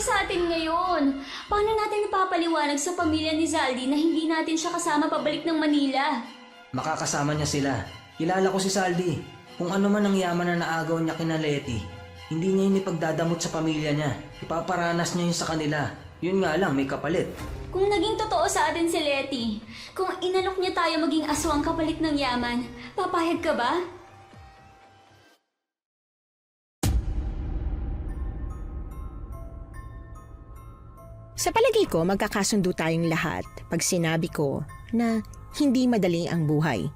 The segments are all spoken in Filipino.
sa atin ngayon? Paano natin napapaliwanag sa pamilya ni Zaldi na hindi natin siya kasama pabalik ng Manila? Makakasama niya sila. Kilala ko si Saldi. Kung ano man ang yaman na naagaw niya kina Letty, hindi niya yun ipagdadamot sa pamilya niya. Ipaparanas niya yun sa kanila. Yun nga lang, may kapalit. Kung naging totoo sa atin si Letty, kung inalok niya tayo maging aswang kapalit ng yaman, papayag ka ba? Sa palagay ko, magkakasundo tayong lahat pag sinabi ko na hindi madali ang buhay.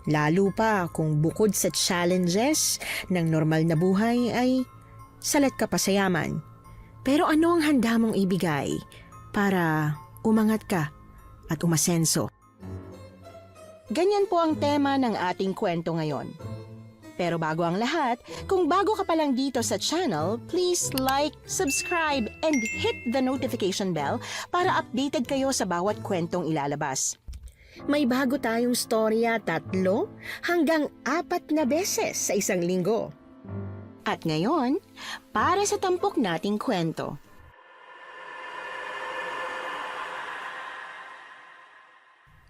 Lalo pa kung bukod sa challenges ng normal na buhay ay salat ka pa sa yaman. Pero ano ang handa mong ibigay para umangat ka at umasenso? Ganyan po ang tema ng ating kwento ngayon. Pero bago ang lahat, kung bago ka pa lang dito sa channel, please like, subscribe, and hit the notification bell para updated kayo sa bawat kwentong ilalabas. May bago tayong storya 3 hanggang 4 na beses sa isang linggo. At ngayon, para sa tampok nating kwento.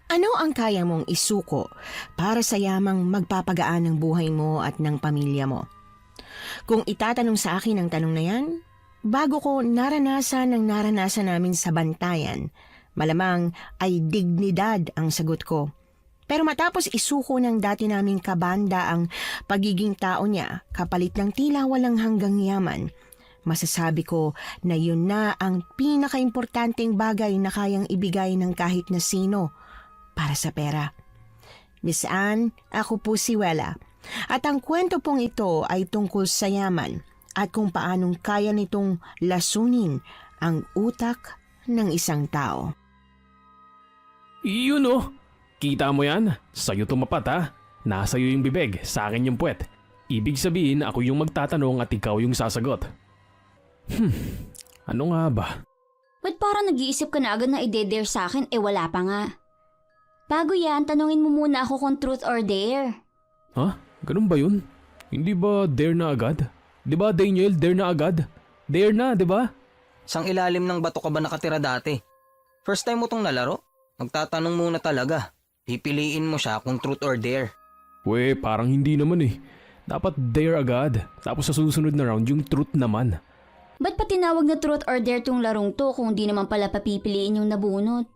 Ano ang kaya mong isuko para sa yamang magpapagaan ng buhay mo at ng pamilya mo? Kung itatanong sa akin ang tanong na yan, bago ko naranasan ang naranasan namin sa bantayan, malamang ay dignidad ang sagot ko. Pero matapos isuko ng dati naming kabanda ang pagiging tao niya kapalit ng tila walang hanggang yaman, masasabi ko na yun na ang pinakaimportanteng bagay na kayang ibigay ng kahit na sino para sa pera. Miss Anne, ako po si Wella. At ang kwento pong ito ay tungkol sa yaman at kung paanong kaya nitong lasunin ang utak ng isang tao. Yun oh! Kita mo yan? Sa'yo tumapat ha? Nasa'yo yung bibig, sa akin yung puwet. Ibig sabihin ako yung magtatanong at ikaw yung sasagot. Ano nga ba? Ba't parang nag-iisip ka na agad na ide-dare sa akin wala pa nga? Bago yan, tanungin mo muna ako kung truth or dare. Ha? Ganun ba yun? Hindi ba dare na agad? Di ba Daniel, dare na agad? Dare na, di ba? Sang ilalim ng bato ka ba nakatira dati? First time mo tong nalaro? Magtatanong muna talaga. Pipiliin mo siya kung truth or dare. We, parang hindi naman eh. Dapat dare agad. Tapos sa susunod na round yung truth naman. Ba't pa tinawag na truth or dare tong larong to kung di naman pala papipiliin yung nabunot?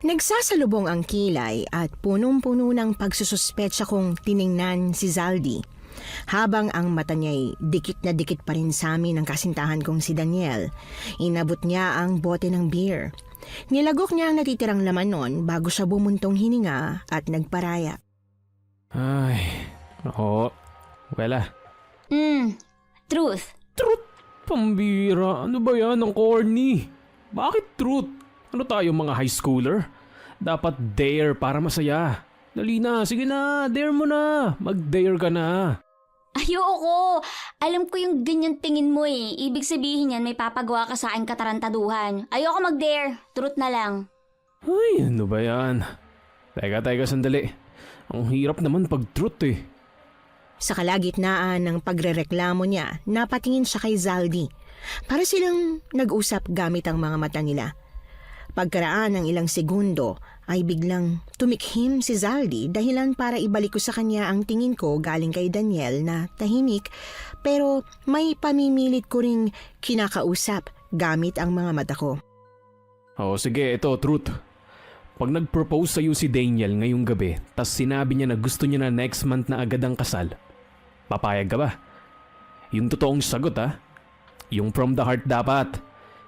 Nagsasalubong ang kilay at punong-puno ng pagsususpetsa kong tiningnan si Zaldi. Habang ang mata niya'y dikit na dikit pa rin sa amin ang kasintahan kong si Daniel, inabot niya ang bote ng beer. Nilagok niya ang natitirang laman nun bago siya bumuntong hininga at nagparaya. Ay, oo. Wala. Truth. Truth? Pambira. Ano ba yan? Ang corny. Bakit truth? Ano tayo mga high schooler? Dapat dare para masaya. Dali na, sige na, dare mo na. Mag-dare ka na. Ayoko! Alam ko yung ganyan tingin mo eh. Ibig sabihin yan may papagawa ka sa akin katarantaduhan. Ayoko mag-dare. Truth na lang. Ay, ano ba yan? Teka, sandali. Ang hirap naman pag truth eh. Sa kalagitnaan ng pagrereklamo niya, napatingin siya kay Zaldi. Para silang nag-usap gamit ang mga mata nila. Pagkaraan ng ilang segundo ay biglang tumikhim si Zaldi dahilan para ibalik ko sa kanya ang tingin ko galing kay Daniel na tahimik pero may pamimilit ko ring kinakausap gamit ang mga mata ko. Oo, sige, ito, truth. Pag nag-propose sa'yo si Daniel ngayong gabi tas sinabi niya na gusto niya na next month na agad ang kasal, papayag ka ba? Yung totoong sagot ha? Yung from the heart dapat.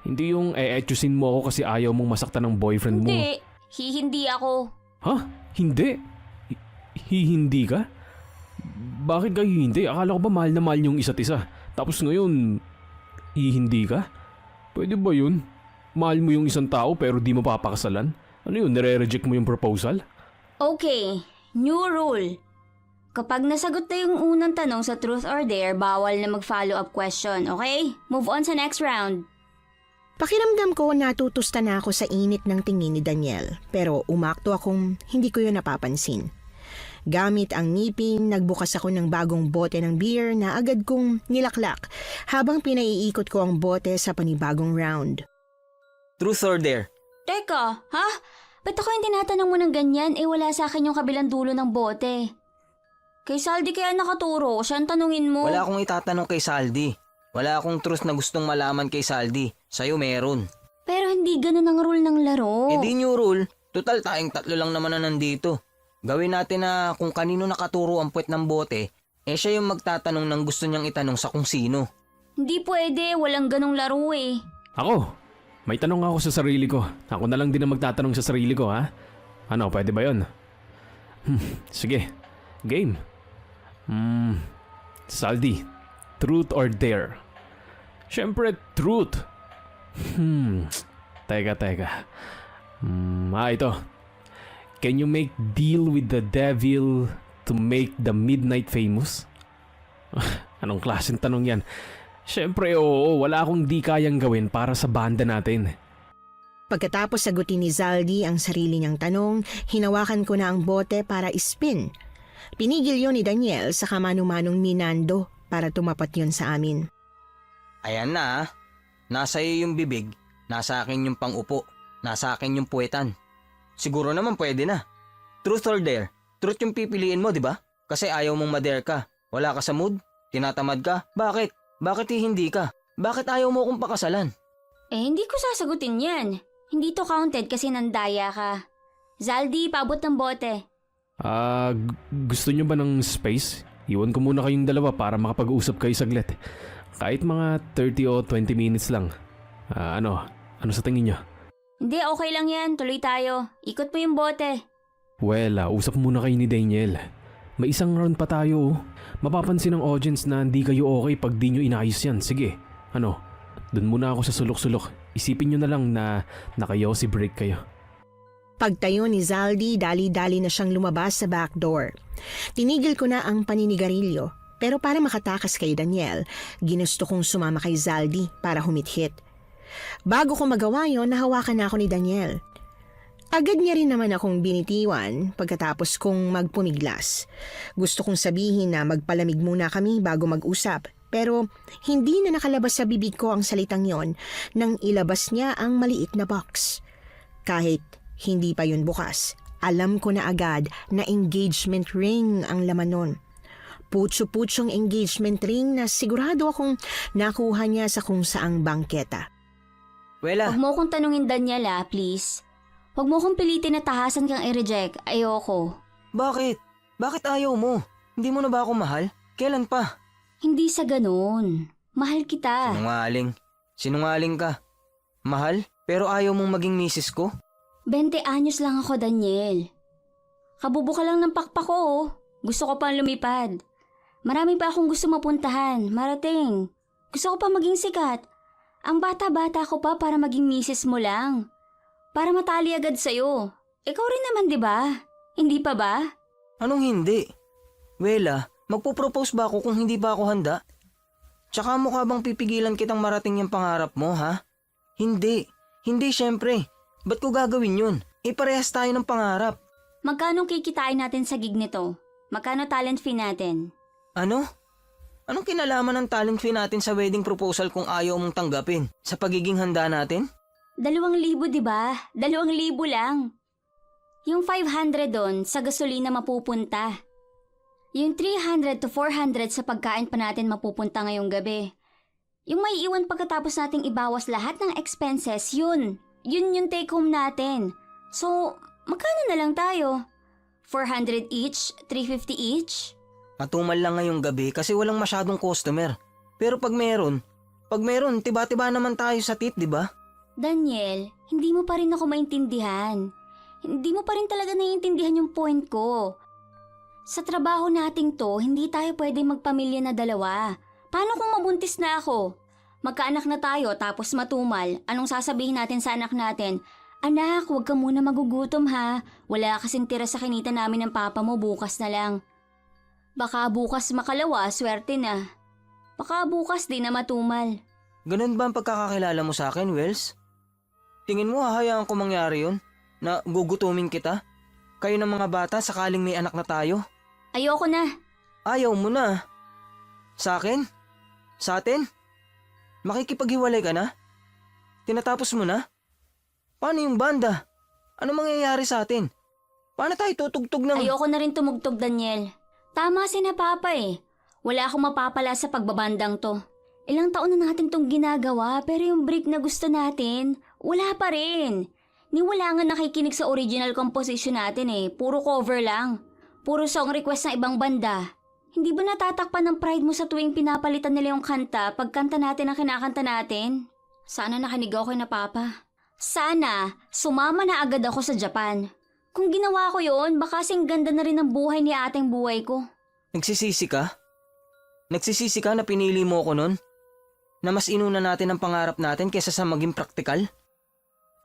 Hindi yung eetusin mo ako kasi ayaw mong masaktan ng boyfriend mo. Hindi. Hihindi ako. Ha? Hindi? Hihindi ka? Bakit ka hihindi? Akala ko ba mahal na mahal yung isa't isa? Tapos ngayon, hihindi ka? Pwede ba yun? Mahal mo yung isang tao pero di mo papakasalan? Ano yun? Nire-reject mo yung proposal? Okay. New rule. Kapag nasagot na yung unang tanong sa truth or dare, bawal na mag-follow up question, okay? Move on sa next round. Pakiramdam ko natutusta na ako sa init ng tingin ni Daniel pero umakto akong hindi ko yun napapansin. Gamit ang ngipin, nagbukas ako ng bagong bote ng beer na agad kong nilaklak habang pinaiikot ko ang bote sa panibagong round. Truth or dare? Teka, ha? Ba't ako yung tinatanong mo ng ganyan wala sa akin yung kabilang dulo ng bote? Kay Saldi kaya nakaturo, siya ang tanungin mo. Wala akong itatanong kay Saldi. Wala akong truth na gustong malaman kay Saldi. Sa'yo meron. Pero hindi ganun ang rule ng laro. Eh di new rule. Total tayong 3 lang naman na nandito. Gawin natin na kung kanino nakaturo ang puwet ng bote, siya yung magtatanong ng gusto niyang itanong sa kung sino. Hindi pwede, walang ganong laro Ako, may tanong ako sa sarili ko. Ako na lang din ang magtatanong sa sarili ko, ha? Ano, pwede ba yun? Sige, game. Saldi, truth or dare? Siyempre, truth. Teka. Ito. Can you make deal with the devil to make the midnight famous? Anong klaseng tanong yan? Siyempre, oo. Wala akong di kayang gawin para sa banda natin. Pagkatapos sagutin ni Zaldi ang sarili niyang tanong, hinawakan ko na ang bote para ispin. Pinigil yon ni Daniel sa kamano-manong minando para tumapat yon sa amin. Ayan na. Nasa iyo yung bibig, nasa akin yung pang-upo, nasa akin yung puwetan. Siguro naman pwede na. Truth or dare? Truth yung pipiliin mo, di ba? Kasi ayaw mong ma-dare ka. Wala ka sa mood? Tinatamad ka? Bakit? Bakit hindi ka? Bakit ayaw mo akong pakasalan? Hindi ko sasagutin yan. Hindi to counted kasi nandaya ka. Zaldi, paabot ng bote. Gusto nyo ba ng space? Iwan ko muna kayong dalawa para makapag-usap kayo saglit. Kahit mga 30 o 20 minutes lang. Ano sa tingin nyo? Hindi, okay lang yan. Tuloy tayo. Ikot mo yung bote. Well, usap muna kayo ni Daniel. May isang round pa tayo. Mapapansin ng audience na hindi kayo okay pag di nyo inayos yan. Sige, dun muna ako sa sulok-sulok. Isipin nyo na lang na nakayo si break kayo. Pagtayo ni Zaldi, dali-dali na siyang lumabas sa back door. Tinigil ko na ang paninigarilyo, pero para makatakas kay Daniel, ginusto kong sumama kay Zaldi para humithit. Bago ko magawa yon, nahawakan na ako ni Daniel. Agad niya rin naman akong binitiwan pagkatapos kong magpumiglas. Gusto kong sabihin na magpalamig muna kami bago mag-usap, pero hindi na nakalabas sa bibig ko ang salitang yon nang ilabas niya ang maliit na box. Kahit hindi pa yun bukas, alam ko na agad na engagement ring ang laman nun. Putso-putsong engagement ring na sigurado akong nakuha niya sa kung saang bangketa. Wela, Huwag mo akong tanungin, Daniela, please. Huwag mo akong pilitin na tahasan kang i-reject. Ayoko. bakit? Bakit ayaw mo? Hindi mo na ba ako mahal? Kailan pa? Hindi sa ganun. Mahal kita. Sinungaling ka. Mahal? Pero ayaw mong maging misis ko? 20 anyos lang ako, Daniel. Kabubo ka lang ng pakpak ko. Gusto ko pang lumipad. Marami pa akong gusto mapuntahan, marating. Gusto ko pa maging sikat. Ang bata-bata ko pa para maging misis mo lang. Para matali agad sa'yo. Ikaw rin naman, di ba? Hindi pa ba? Anong hindi? Wela, magpo-propose ba ako kung hindi pa ako handa? Tsaka mukha bang pipigilan kitang marating yung pangarap mo, ha? Hindi. Hindi syempre. Ba't ko gagawin yun? Parehas tayo ng pangarap. Magkano kikitain natin sa gig nito? Magkano talent fee natin? Ano? Anong kinalaman ng talent fee natin sa wedding proposal kung ayaw mong tanggapin? Sa pagiging handa natin? 2,000, di ba? 2,000 lang. Yung 500 doon sa gasolina mapupunta. Yung 300 to 400 sa pagkain pa natin mapupunta ngayong gabi. Yung may iwan pagkatapos nating ibawas lahat ng expenses, yun yung take home natin. So, magkano na lang tayo? 400 each? 350 each? Matumal lang ngayong gabi kasi walang masyadong customer. Pero pag meron, tiba-tiba naman tayo sa tip, di ba? Daniel, hindi mo pa rin ako maintindihan. Hindi mo pa rin talaga naiintindihan yung point ko. Sa trabaho nating to, hindi tayo pwedeng magpamilya na 2. Paano kung mabuntis na ako? Magkaanak na tayo tapos matumal. Anong sasabihin natin sa anak natin? Anak, huwag ka muna magugutom ha. Wala kasing tira sa kinita namin ng papa mo, bukas na lang. Baka bukas makalawa, swerte na. Baka bukas di na matumal. Ganun ba ang pagkakakilala mo sa akin, Wells? Tingin mo hahayaan ko mangyari yun? Na gugutumin kita? Kayo ng mga bata sakaling may anak na tayo? Ayoko na. Ayaw mo na. Sa akin? Sa atin? Makikipaghiwalay ka na? Tinatapos mo na? Paano yung banda? Ano mangyayari sa atin? Paano tayo tutugtog ng... Ayoko na rin tumugtog, Daniel. Tama si na Papa eh. Wala akong mapapala sa pagbabandang to. Ilang taon na natin tong ginagawa pero yung break na gusto natin, wala pa rin. Ni wala nga nakikinig sa original composition natin eh. Puro cover lang. Puro song request ng ibang banda. Hindi ba natatakpan ng pride mo sa tuwing pinapalitan nila yung kanta pagkanta natin ang kinakanta natin? Sana nakinig ako kay na Papa. Sana sumama na agad ako sa Japan. Kung ginawa ko yon, baka kasing ganda na rin ang buhay ni ating buhay ko. Nagsisisi ka? Nagsisisi ka na pinili mo ko nun? Na mas inuna natin ang pangarap natin kaysa sa maging praktikal?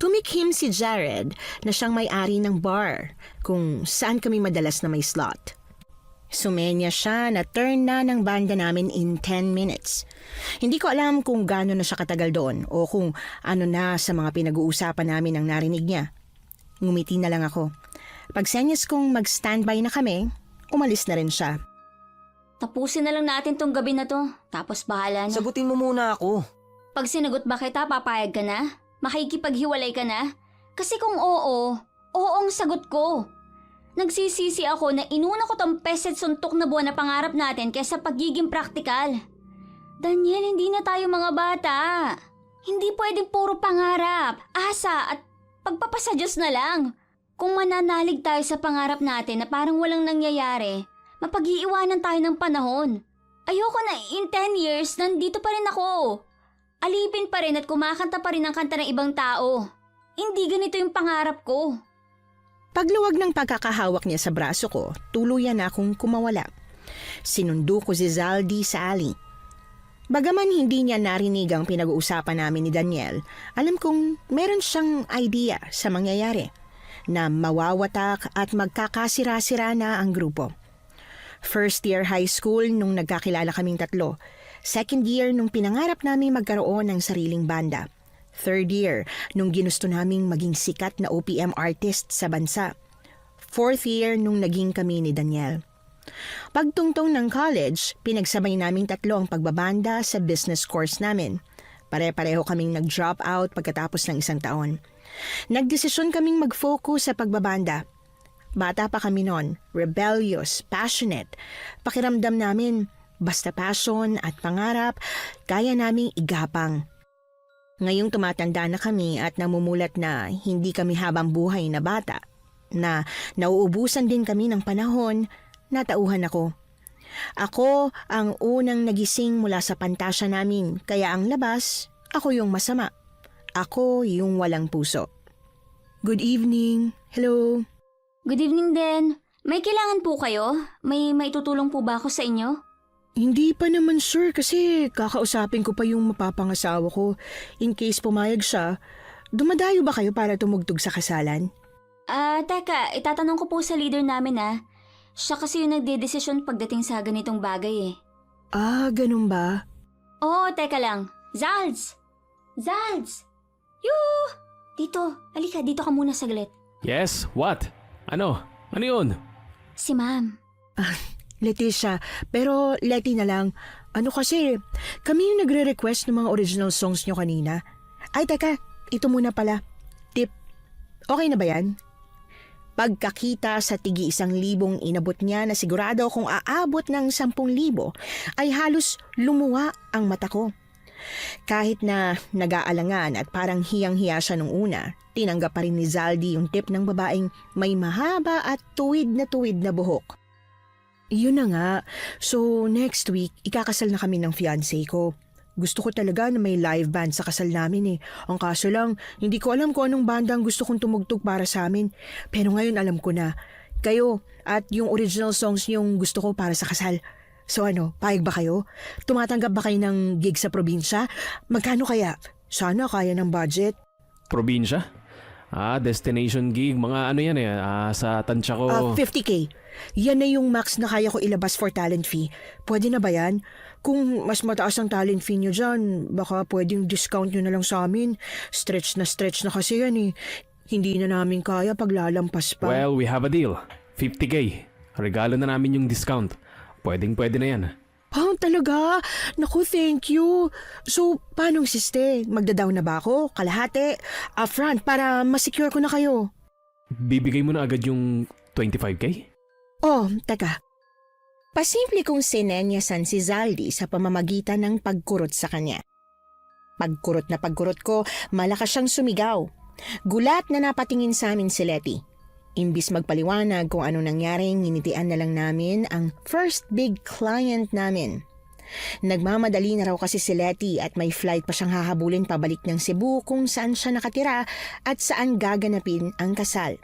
Tumikhim si Jared na siyang may-ari ng bar kung saan kami madalas na may slot. Sumenya siya na turn na ng banda namin in 10 minutes. Hindi ko alam kung gaano na siya katagal doon o kung ano na sa mga pinag-uusapan namin ang narinig niya. Ngumiti na lang ako. Pagsenyas kong mag-standby na kami, umalis na rin siya. Tapusin na lang natin tong gabi na to, tapos bahala na. Sagutin mo muna ako. Pag sinagot ba kita, papayag ka na? Makikipaghiwalay ka na? Kasi kung oo ang sagot ko. Nagsisisi ako na inuna ko tong peset suntok na buwan na pangarap natin kaysa pagiging praktikal. Daniel, hindi na tayo mga bata. Hindi pwedeng puro pangarap, asa at pagpapasa Diyos na lang. Kung mananalig tayo sa pangarap natin na parang walang nangyayari, mapag-iiwanan tayo ng panahon. Ayoko na in 10 years, nandito pa rin ako. Alipin pa rin at kumakanta pa rin ang kanta ng ibang tao. Hindi ganito yung pangarap ko. Pagluwag ng pagkakahawak niya sa braso ko, tuluyan na akong kumawala. Sinundo ko si Zaldi sa alley. Bagaman hindi niya narinig ang pinag-uusapan namin ni Daniel, alam kong meron siyang idea sa mangyayari na mawawatak at magkakasira-sira na ang grupo. First year high school nung nagkakilala kaming tatlo. Second year nung pinangarap namin magkaroon ng sariling banda. Third year nung ginusto naming maging sikat na OPM artist sa bansa. Fourth year nung naging kami ni Daniel. Pagtungtong ng college, pinagsabay naming tatlo ang pagbabanda sa business course namin. Pare-pareho kaming nag-drop out pagkatapos ng isang taon. Nagdesisyon kaming mag-focus sa pagbabanda. Bata pa kami noon, rebellious, passionate. Pakiramdam namin, basta passion at pangarap, kaya naming igapang. Ngayong tumatanda na kami at namumulat na hindi kami habang buhay na bata, na nauubusan din kami ng panahon, natauhan ako. Ako ang unang nagising mula sa pantasya namin, kaya ang labas, ako yung masama. Ako yung walang puso. Good evening. Hello. Good evening din. May kailangan po kayo? May maitutulong po ba ako sa inyo? Hindi pa naman sure kasi kakausapin ko pa yung mapapangasawa ko. In case pumayag siya, dumadayo ba kayo para tumugtog sa kasalan? Teka, itatanong ko po sa leader namin Siya kasi yung nagdedesisyon pagdating sa ganitong bagay eh. Ganun ba? Oo, teka lang. Zalds! Zalds! Yoo! Dito, halika, dito ka muna saglit. Yes, what? Ano? Ano yun? Si Ma'am. Leticia, pero Leti na lang. Ano kasi, kami yung nagre-request ng mga original songs nyo kanina. Ay, teka, ito muna pala. Tip, okay na ba yan? Pagkakita sa tig-1,000 inabot niya na sigurado kung aabot ng 10,000 ay halos lumuwa ang mata ko. Kahit na nag-aalangan at parang hiyang-hiya siya nung una, tinanggap pa rin ni Zaldi yung tip ng babaeng may mahaba at tuwid na buhok. Yun na nga, so next week ikakasal na kami ng fiancé ko. Gusto ko talaga na may live band sa kasal namin eh. Ang kaso lang, hindi ko alam kung anong banda ang gusto kong tumugtog para sa amin. Pero ngayon alam ko na, kayo at yung original songs yung gusto ko para sa kasal. So ano, payag ba kayo? Tumatanggap ba kayo ng gig sa probinsya? Magkano kaya? Sana kaya ng budget. Probinsya? Destination gig. Mga ano yan eh. Sa tansya ko. 50K. Yan na yung max na kaya ko ilabas for talent fee. Pwede na ba yan? Kung mas mataas ang talent fee nyo dyan, baka pwedeng discount nyo na lang sa amin. Stretch na kasi yan eh. Hindi na namin kaya paglalampas pa. Well, we have a deal. 50K. Regalo na namin yung discount. Pwedeng-pwede na yan. Talaga? Naku, thank you. So, paano siste? Magda-down na ba ako? Kalahati? Upfront para masecure ko na kayo. Bibigay mo na agad yung 25K? Oh, teka. Pasimple kong sinenyasan si Zaldi sa pamamagitan ng pagkurot sa kanya. Pagkurot na pagkurot ko, malakas siyang sumigaw. Gulat na napatingin sa amin si Letty. Imbis magpaliwanag kung ano nangyari, nginitian na lang namin ang first big client namin. Nagmamadali na raw kasi si Letty at may flight pa siyang hahabulin pabalik ng Cebu kung saan siya nakatira at saan gaganapin ang kasal.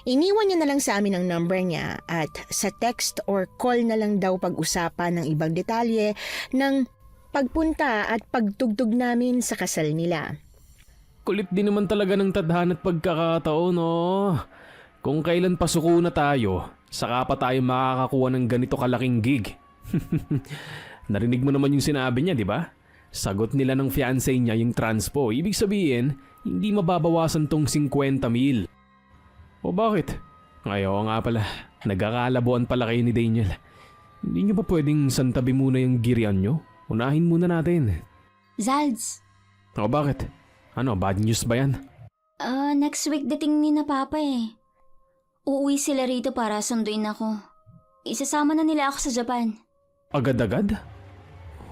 Iniwan niya na lang sa amin ang number niya at sa text or call na lang daw pag-usapan ng ibang detalye ng pagpunta at pagtugtog namin sa kasal nila. Kulit din naman talaga ng tadhana at pagkakataon, no? Kung kailan pasuko na tayo, saka pa tayo makakakuha ng ganito kalaking gig. Narinig mo naman yung sinabi niya, di ba? Sagot nila ng fiancé niya yung transpo. Ibig sabihin, hindi mababawasan tong 50,000. O bakit? Ngayon nga pala, nagkakalabuan pala kayo ni Daniel. Hindi niyo ba pwedeng santabi muna yung girian niyo? Unahin muna natin. Zalds, O bakit? Ano, bad news ba yan? next week dating ni na Papa eh. Uuwi sila rito para sunduin ako. Isasama na nila ako sa Japan. Agad-agad?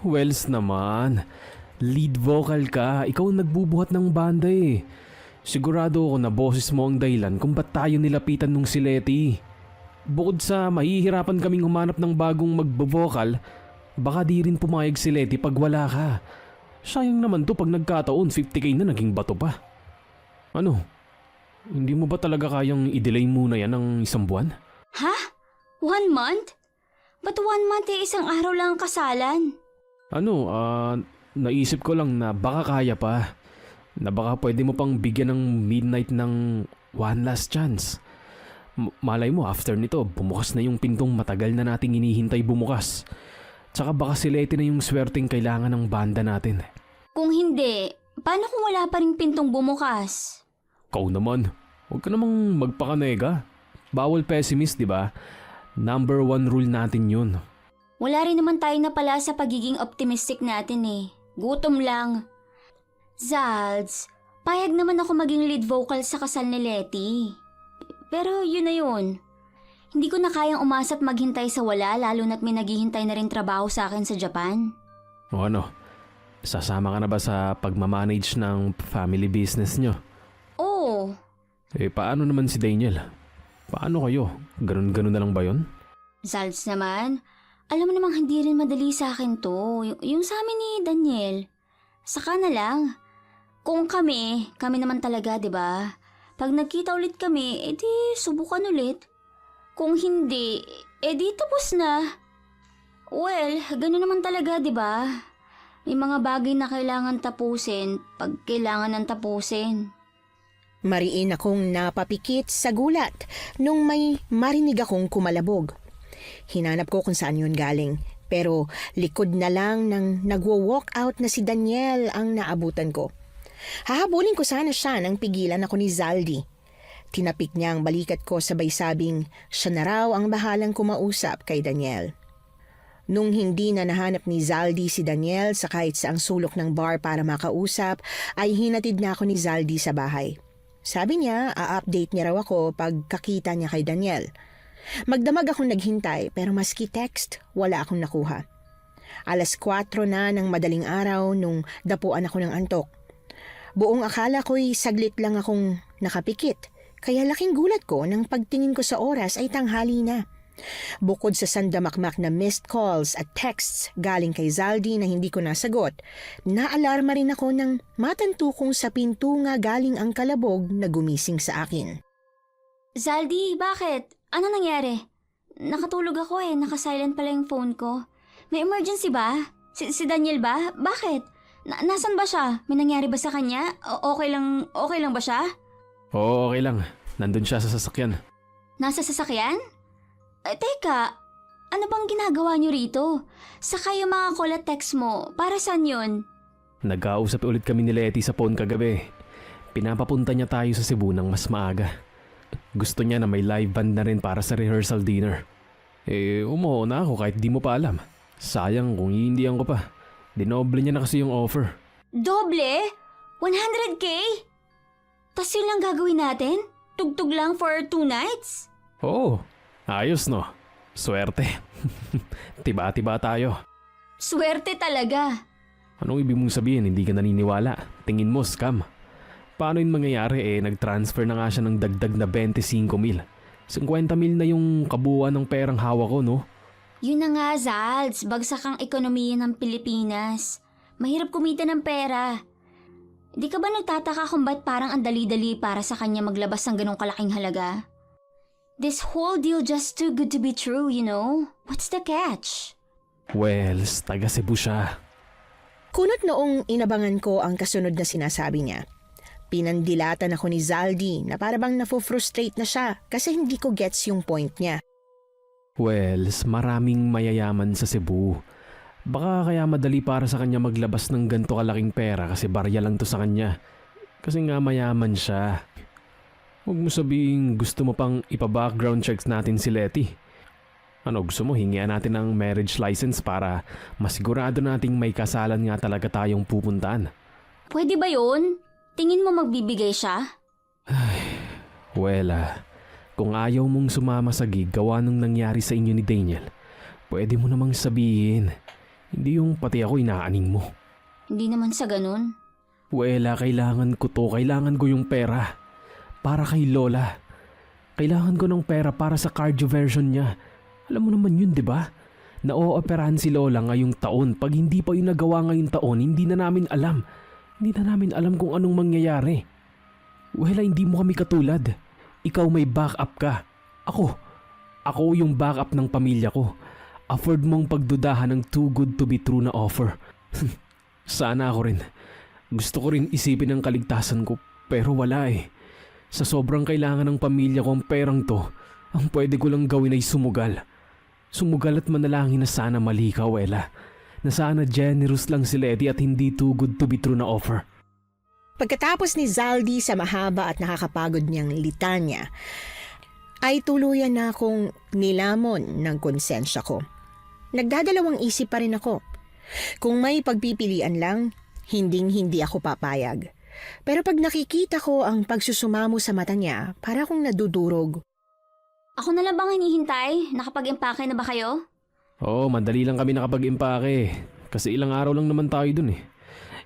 Wells naman. Lead vocal ka. Ikaw nagbubuhat ng banda eh. Sigurado ako na boses mo ang dahilan kung ba't tayo nilapitan nung si Letty. Bukod sa mahihirapan kaming humanap ng bagong magbo-vocal, baka di rin pumayag si Letty pag wala ka. Sayang naman to pag nagkataon 50K na naging bato pa. Ano? Hindi mo ba talaga kayang i-delay muna yan ng isang buwan? Ha? 1 month? Ba't 1 month eh, isang araw lang ang kasalan? Ano, naisip ko lang na baka kaya pa. Na baka pwede mo pang bigyan ng midnight ng one last chance. Malay mo, after nito, bumukas na yung pintong matagal na nating inihintay bumukas. Tsaka baka si Letty na yung swerteng kailangan ng banda natin. Kung hindi, paano kung wala pa rin pintong bumukas? Kau naman, huwag ka namang magpakanega. Bawal pessimist, di ba? Number 1 rule natin yun. Wala rin naman tayo na pala sa pagiging optimistic natin eh. Gutom lang. Zalds, payag naman ako maging lead vocal sa kasal ni Letty. Pero yun na yun. Hindi ko na kayang umasa't maghintay sa wala lalo na't may naghihintay na rin trabaho sa akin sa Japan. O ano, sasama ka na ba sa pagmamanage ng family business nyo? Oo. Paano naman si Daniel? Paano kayo? Ganun-ganun na lang ba yun? Zalds naman, alam mo namang hindi rin madali sa akin to. Yung sa amin ni Daniel. Saka na lang. Kung kami naman talaga, 'di ba? Pag nagkita ulit kami, edi subukan ulit. Kung hindi, edi tapos na. Well, gano'n naman talaga, 'di ba? May mga bagay na kailangan tapusin pag kailangan ng tapusin. Mariin akong napapikit sa gulat nung may marinig akong kumalabog. Hinanap ko kung saan yun galing, pero likod na lang nang nagwo-walk out na si Daniel ang naabutan ko. Hahabulin ko sana siya nang pigilan ako ni Zaldi. Tinapik niya ang balikat ko sabay sabing siya na raw ang bahalang kumausap kay Daniel. Nung hindi na nahanap ni Zaldi si Daniel sa kahit saang sulok ng bar para makausap, ay hinatid na ako ni Zaldi sa bahay. Sabi niya, a-update niya raw ako pagkakita niya kay Daniel. Magdamag akong naghintay pero maski text, wala akong nakuha. 4:00 na ng madaling araw nung dapuan ako ng antok. Buong akala ko'y saglit lang akong nakapikit, kaya laking gulat ko nang pagtingin ko sa oras ay tanghali na. Bukod sa sandamakmak na missed calls at texts galing kay Zaldi na hindi ko nasagot, naalarma rin ako nang matanto kong sa pinto nga galing ang kalabog na gumising sa akin. Zaldi, bakit? Ano nangyari? Nakatulog ako eh, nakasilent pala yung phone ko. May emergency ba? Si Daniel ba? Bakit? Nasaan ba siya? May nangyari ba sa kanya? Okay lang ba siya? Oo, okay lang. Nandun siya sa sasakyan. Nasa sasakyan? Teka, ano bang ginagawa niyo rito? Saka yung mga call at text mo, para saan yun? Nagkausap ulit kami ni Letty sa phone kagabi. Pinapapunta niya tayo sa Cebu ng mas maaga. Gusto niya na may live band na rin para sa rehearsal dinner. Umuho na ako kahit di mo pa alam. Sayang kung hihindihan ko pa. Dinoble niya na kasi yung offer. Doble? 100K? Tas yun lang gagawin natin? Tugtog lang for 2 nights? Oo, ayos no. Swerte. Tiba-tiba tayo. Swerte talaga. Anong ibig mong sabihin, hindi ka naniniwala? Tingin mo, scam. Paano yun mangyayari nag-transfer na nga siya ng dagdag na 25,000. 50,000 na yung kabuuan ng perang hawak ko, no? Yun na nga, Zalds. Bagsak ang ekonomiya ng Pilipinas. Mahirap kumita ng pera. Di ka ba nagtataka kung ba't parang ang dali-dali para sa kanya maglabas ng ganong kalaking halaga? This whole deal just too good to be true, you know? What's the catch? Wells, taga Cebu siya. Kunot noong inabangan ko ang kasunod na sinasabi niya. Pinandilatan ako ni Zaldi na parabang nafo-frustrate na siya kasi hindi ko gets yung point niya. Wells, maraming mayayaman sa Cebu. Baka kaya madali para sa kanya maglabas ng ganito kalaking pera kasi barya lang to sa kanya. Kasi nga mayaman siya. Huwag mo sabihin gusto mo pang ipa-background checks natin si Letty. Ano gusto mo, hingian natin ng marriage license para masigurado nating may kasalan nga talaga tayong pupuntahan. Pwede ba yun? Tingin mo magbibigay siya? Kung ayaw mong sumama sa gig gawa nung nangyari sa inyo ni Daniel, pwede mo namang sabihin. Hindi yung pati ako inaaning mo. Hindi naman sa ganun. Kailangan ko to. Kailangan ko yung pera. Para kay Lola. Kailangan ko ng pera para sa cardio version niya. Alam mo naman yun, di ba? Na-ooperahan si Lola ngayong taon. Pag hindi pa yung nagawa ngayong taon, hindi na namin alam. Hindi na namin alam kung anong mangyayari. Hindi mo kami katulad. Ikaw may backup ka. Ako yung backup ng pamilya ko. Afford mong pagdudahan ng too good to be true na offer. Sana ako rin. Gusto ko rin isipin ang kaligtasan ko pero wala eh. Sa sobrang kailangan ng pamilya ko ang perang to, ang pwede ko lang gawin ay sumugal. Sumugal at manalangin na sana mali ka, Wela. Na sana generous lang si Letty at hindi too good to be true na offer. Pagkatapos ni Zaldi sa mahaba at nakakapagod niyang litanya, ay tuluyan na akong nilamon ng konsensya ko. Nagdadalawang isip pa rin ako. Kung may pagpipilian lang, hinding-hindi ako papayag. Pero pag nakikita ko ang pagsusumamo sa mata niya, para akong nadudurog. Ako na lang bang hinihintay? Nakapag-impake na ba kayo? Oo, madali lang kami nakapag-impake. Kasi ilang araw lang naman tayo dun eh.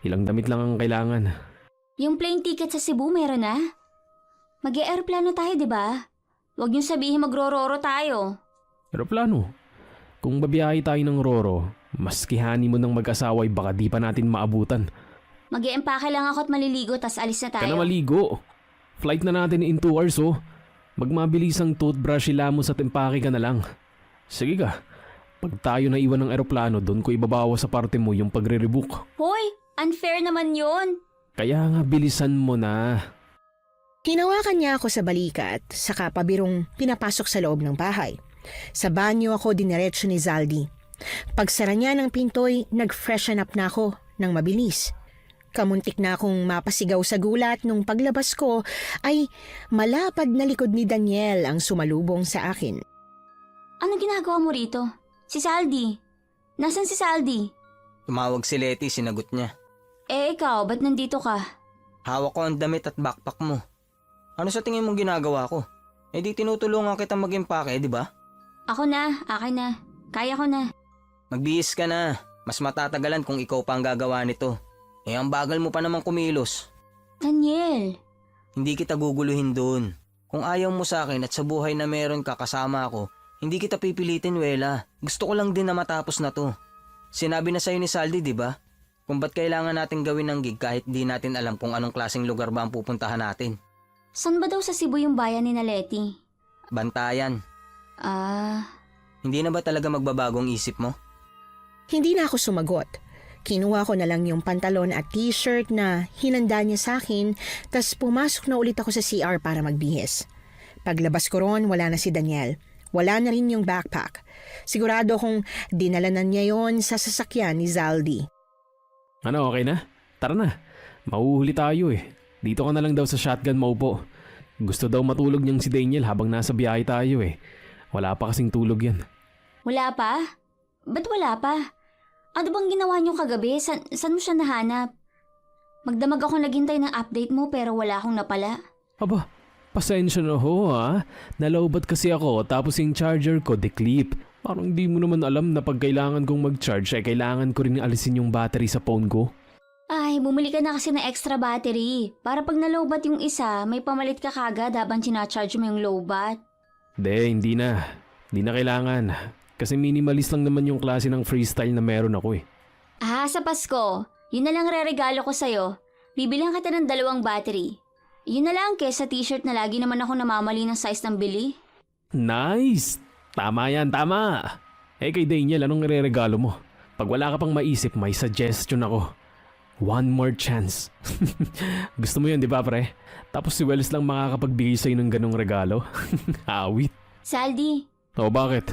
Ilang damit lang ang kailangan. Yung plane ticket sa Cebu meron na? Mag-e-aeroplano tayo, di ba? Huwag niyong sabihin magro-roro tayo. Aeroplano. Kung babiyahe tayo ng Roro, mas kihani mo ng mag-asawa ay baka di pa natin maabutan. Mag-e-empake lang ako at maliligo tas alis na tayo. Ka na maligo. Flight na natin in 2 hours oh. Magmabilis ang toothbrush ilamos at empake ka na lang. Sige ka. Pag tayo na iwan ng aeroplano, doon ko ibabawa sa parte mo yung pagre-rebook. Hoy, unfair naman yun. Kaya nga bilisan mo na. Hinawakan niya ako sa balikat, saka pabirong pinapasok sa loob ng bahay. Sa banyo ako diniretso ni Zaldi. Pagsara niya ng pinto'y nag-freshen up na ako ng mabilis. Kamuntik na akong mapasigaw sa gulat nung paglabas ko ay malapad na likod ni Daniel ang sumalubong sa akin. Anong ginagawa mo rito? Si Saldi. Nasaan si Saldi? Tumawag si Letty, sinagot niya. Ikaw, ba't nandito ka? Hawak ko ang damit at backpack mo. Ano sa tingin mong ginagawa ko? Di tinutulungan kita mag-impake, di ba? Ako na, akin na. Kaya ko na. Magbihis ka na. Mas matatagalan kung ikaw pa ang gagawa nito. Ang bagal mo pa naman kumilos. Daniel. Hindi kita guguluhin doon. Kung ayaw mo sa akin at sa buhay na meron ka kasama ako, hindi kita pipilitin, Wela. Gusto ko lang din na matapos na to. Sinabi na sa'yo ni Saldi, di ba? Kung ba't kailangan natin gawin ng gig kahit di natin alam kung anong klaseng lugar ba ang pupuntahan natin. San ba daw sa Cebu yung bayan ni Letty? Bantayan. Hindi na ba talaga magbabagong isip mo? Hindi na ako sumagot. Kinuha ko na lang yung pantalon at t-shirt na hinanda niya sa akin, tas pumasok na ulit ako sa CR para magbihis. Paglabas ko ron, wala na si Daniel. Wala na rin yung backpack. Sigurado kong dinala na niya yon sa sasakyan ni Zaldi. Ano, okay na? Tara na. Mauhuli tayo eh. Dito ka na lang daw sa shotgun maupo. Gusto daw matulog niyang si Daniel habang nasa biyahe tayo eh. Wala pa kasing tulog yan. Wala pa? Ba't wala pa? Ano bang ginawa niyo kagabi? San mo siya nahanap? Magdamag ako naghintay ng update mo pero wala akong napala. Aba, pasensya na ho ha. Nalaubat kasi ako tapos yung charger ko declip. Parang di mo naman alam na pag kailangan kong mag-charge ay kailangan ko rin alisin yung battery sa phone ko. Ay, bumili ka na kasi ng extra battery. Para pag nalobat yung isa, may pamalit ka kagad habang sinacharge mo yung lowbat. Hindi na. Hindi na kailangan. Kasi minimalist lang naman yung klase ng freestyle na meron ako eh. Sa Pasko. Yun na lang re-regalo ko sa'yo. Bibilihan kita ng 2 battery. Yun na lang kesa t-shirt na lagi naman ako namamali ng size ng bili. Nice! Tama yan, tama! Kay Daniel, anong ireregalo mo? Pag wala ka pang maisip, may suggestion ako. One more chance. Gusto mo yun, di ba pre? Tapos si Wells lang makakapagbigay sa'yo ng ganong regalo. Awit. Saldi, O bakit?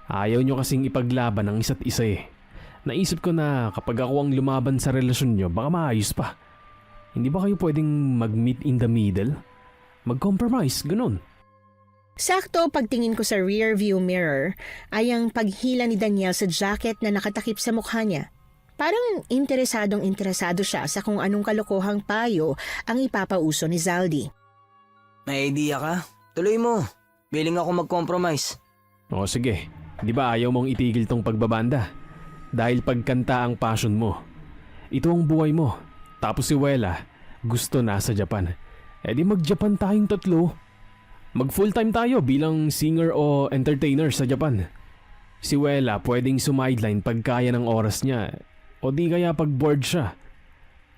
Ayaw nyo kasing ipaglaban ang isa't isa eh. Naisip ko na kapag ako ang lumaban sa relasyon nyo, baka maayos pa. Hindi ba kayo pwedeng mag-meet in the middle? Mag-compromise, ganun. Sakto pagtingin ko sa rear view mirror ay ang paghila ni Daniel sa jacket na nakatakip sa mukha niya. Parang interesado siya sa kung anong kalokohang payo ang ipapauso ni Zaldi. May idea ka? Tuloy mo. Willing ako mag-compromise. O sige, di ba ayaw mong itigil tong pagbabanda? Dahil pagkanta ang passion mo. Ito ang buhay mo. Tapos si Wela, gusto nasa Japan. Di mag-Japan tayong 3. Mag full-time tayo bilang singer o entertainer sa Japan. Si Wela pwedeng sumideline pag kaya ng oras niya. O di kaya pag bored siya.